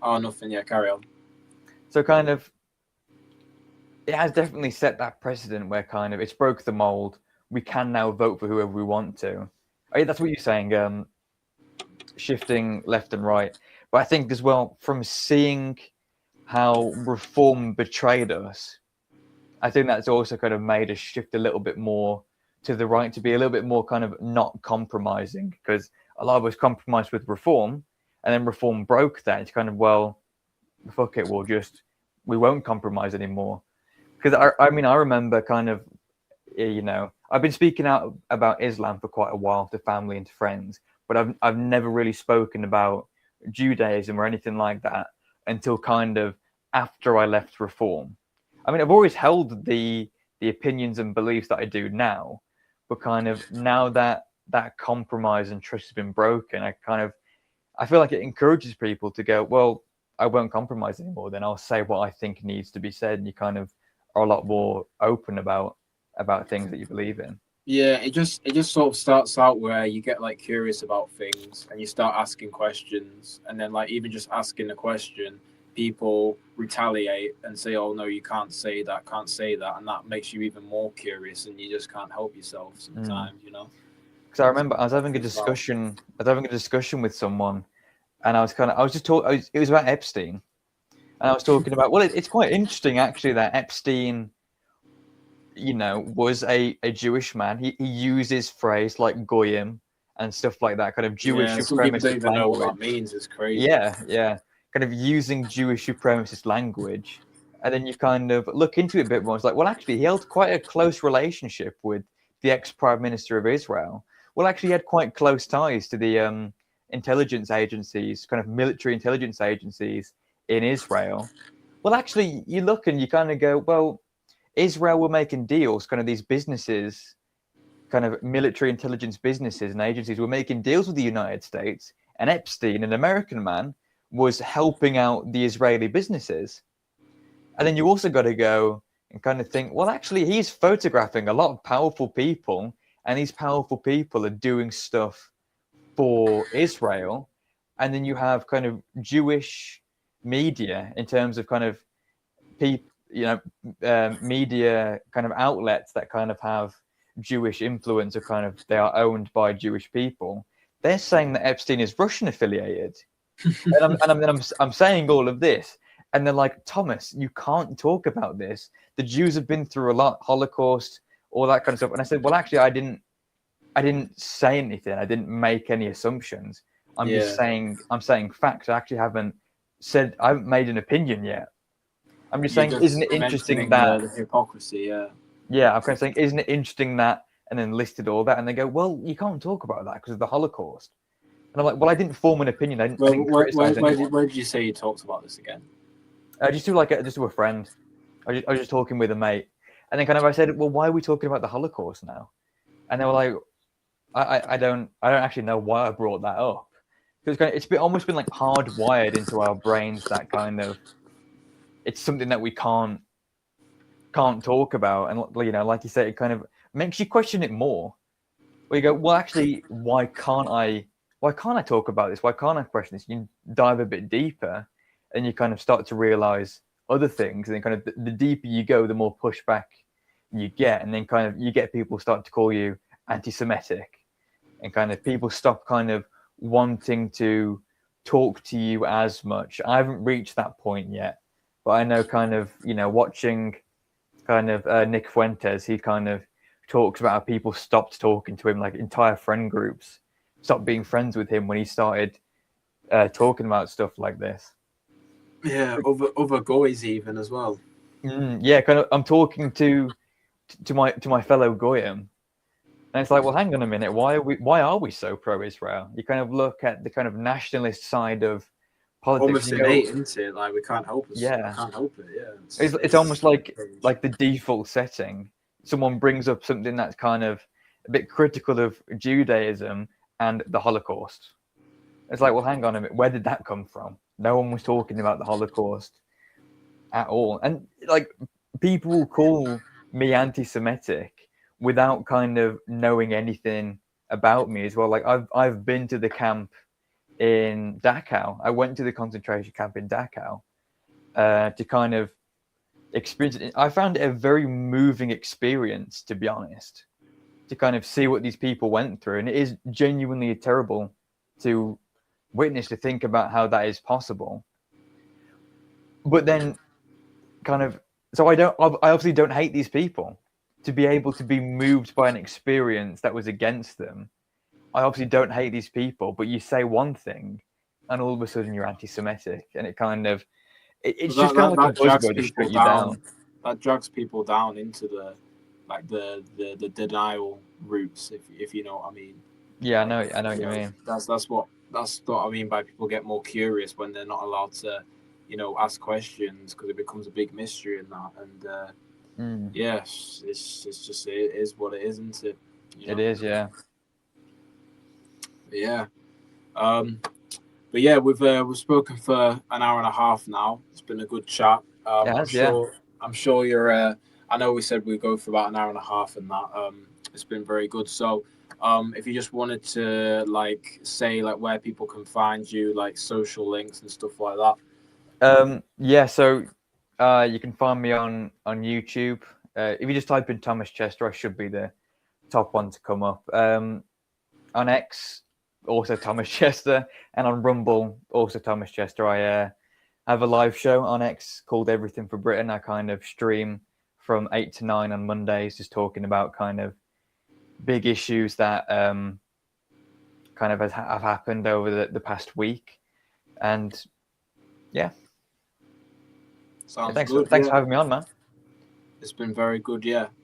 Oh, nothing. Yeah, carry on. So kind of, it has definitely set that precedent where kind of it's broke the mold. We can now vote for whoever we want to. I mean, that's what you're saying, shifting left and right. But I think as well, from seeing how Reform betrayed us, I think that's also kind of made us shift a little bit more to the right, to be a little bit more kind of not compromising, because a lot of us compromised with Reform, and then Reform broke that. It's kind of, well, fuck it, we won't compromise anymore. Because I mean, I remember kind of, you know, I've been speaking out about Islam for quite a while to family and to friends, but I've never really spoken about Judaism or anything like that until kind of after I left Reform. I mean, I've always held the opinions and beliefs that I do now, but kind of now that compromise and trust has been broken, I feel like it encourages people to go, well, I won't compromise anymore. Then I'll say what I think needs to be said, and you kind of are a lot more open about things that you believe in. Yeah, it just sort of starts out where you get like curious about things and you start asking questions, and then like even just asking a question, people retaliate and say, "Oh no, you can't say that," and that makes you even more curious, and you just can't help yourself sometimes, you know. Because I remember I was having a discussion with someone, and it was about Epstein, and I was talking about, well, it's quite interesting actually that Epstein, you know, was a Jewish man. He uses phrase like goyim and stuff like that, kind of Jewish supremacist some people don't even know what that means. It's crazy. Yeah, kind of using Jewish supremacist language, and then you kind of look into it a bit more. It's like, well, actually, he held quite a close relationship with the ex-prime minister of Israel. Well, actually, he had quite close ties to the intelligence agencies, kind of military intelligence agencies in Israel. Well, actually, you look and you kind of go, well, Israel were making deals, kind of these businesses, kind of military intelligence businesses and agencies were making deals with the United States, and Epstein, an American man, was helping out the Israeli businesses. And then you also got to go and kind of think, well, actually, he's photographing a lot of powerful people, and these powerful people are doing stuff for Israel. And then you have kind of Jewish media in terms of kind of people, you know, media kind of outlets that kind of have Jewish influence, or kind of they are owned by Jewish people. They're saying that Epstein is Russian affiliated. I'm saying all of this, and they're like, Thomas, you can't talk about this. The Jews have been through a lot, Holocaust, all that kind of stuff. And I said, well, actually, I didn't say anything. I didn't make any assumptions. I'm saying facts. I actually haven't made an opinion yet. I'm just saying, isn't it interesting that the hypocrisy? Yeah, I'm kind of saying, isn't it interesting that, and then listed all that, and they go, well, you can't talk about that because of the Holocaust. And I'm like, well, I didn't form an opinion. I Well, didn't criticize anyone. where did you say you talked about this again? Just to a friend. I was just talking with a mate, and then I said, well, why are we talking about the Holocaust now? And they were like, I don't actually know why I brought that up. Because almost been like hardwired into our brains that it's something that we can't talk about, and like you say, it kind of makes you question it more. Where you go, well, actually, why can't I talk about this? Why can't I question this? You dive a bit deeper, and you kind of start to realize other things, and then the deeper you go, the more pushback you get, and then you get people start to call you anti-Semitic, and people stop wanting to talk to you as much. I haven't reached that point yet, but I know watching Nick Fuentes, he talks about how people stopped talking to him, like entire friend groups stopped being friends with him when he started talking about stuff like this. Yeah, other guys even as well. Yeah, I'm talking to my fellow goyim, and it's like, well, hang on a minute, why are we so pro-Israel? You look at the nationalist side of politics. Almost innate, isn't it? Like we can't help it. Yeah, we can't help it. Yeah, it's almost like the default setting. Someone brings up something that's a bit critical of Judaism and the Holocaust. It's like, well, hang on a minute, where did that come from? No one was talking about the Holocaust at all. And people will call me anti-Semitic without knowing anything about me as well. Like I've been to the camp in Dachau. I went to the concentration camp in Dachau to experience it. I found it a very moving experience, to be honest, to see what these people went through. And it is genuinely terrible to witness, to think about how that is possible. But then so I obviously don't hate these people. To be able to be moved by an experience that was against them, I obviously don't hate these people. But you say one thing, and all of a sudden you're anti-Semitic, and it's just like a buzzword to shut you down. That drags people down into the denial routes, if you know what I mean. Yeah, I know what you mean. That's what I mean by people get more curious when they're not allowed to, ask questions, because it becomes a big mystery in that. And yes, it's just it is what it is, isn't it? It is, yeah. Yeah. But yeah, we've spoken for an hour and a half now. It's been a good chat. I'm sure you're. I know we said we'd go for about an hour and a half, and that it's been very good. So, if you just wanted to say where people can find you, social links and stuff like that. Yeah. So, you can find me on YouTube. If you just type in Thomas Chester, I should be the top one to come up. On X, also Thomas Chester, and on Rumble, also Thomas Chester. I have a live show on X called Everything for Britain. I stream from 8 to 9 on Mondays, just talking about big issues that have happened over the past week. And yeah. Sounds thanks good. Thanks for having me on, man. It's been very good, yeah.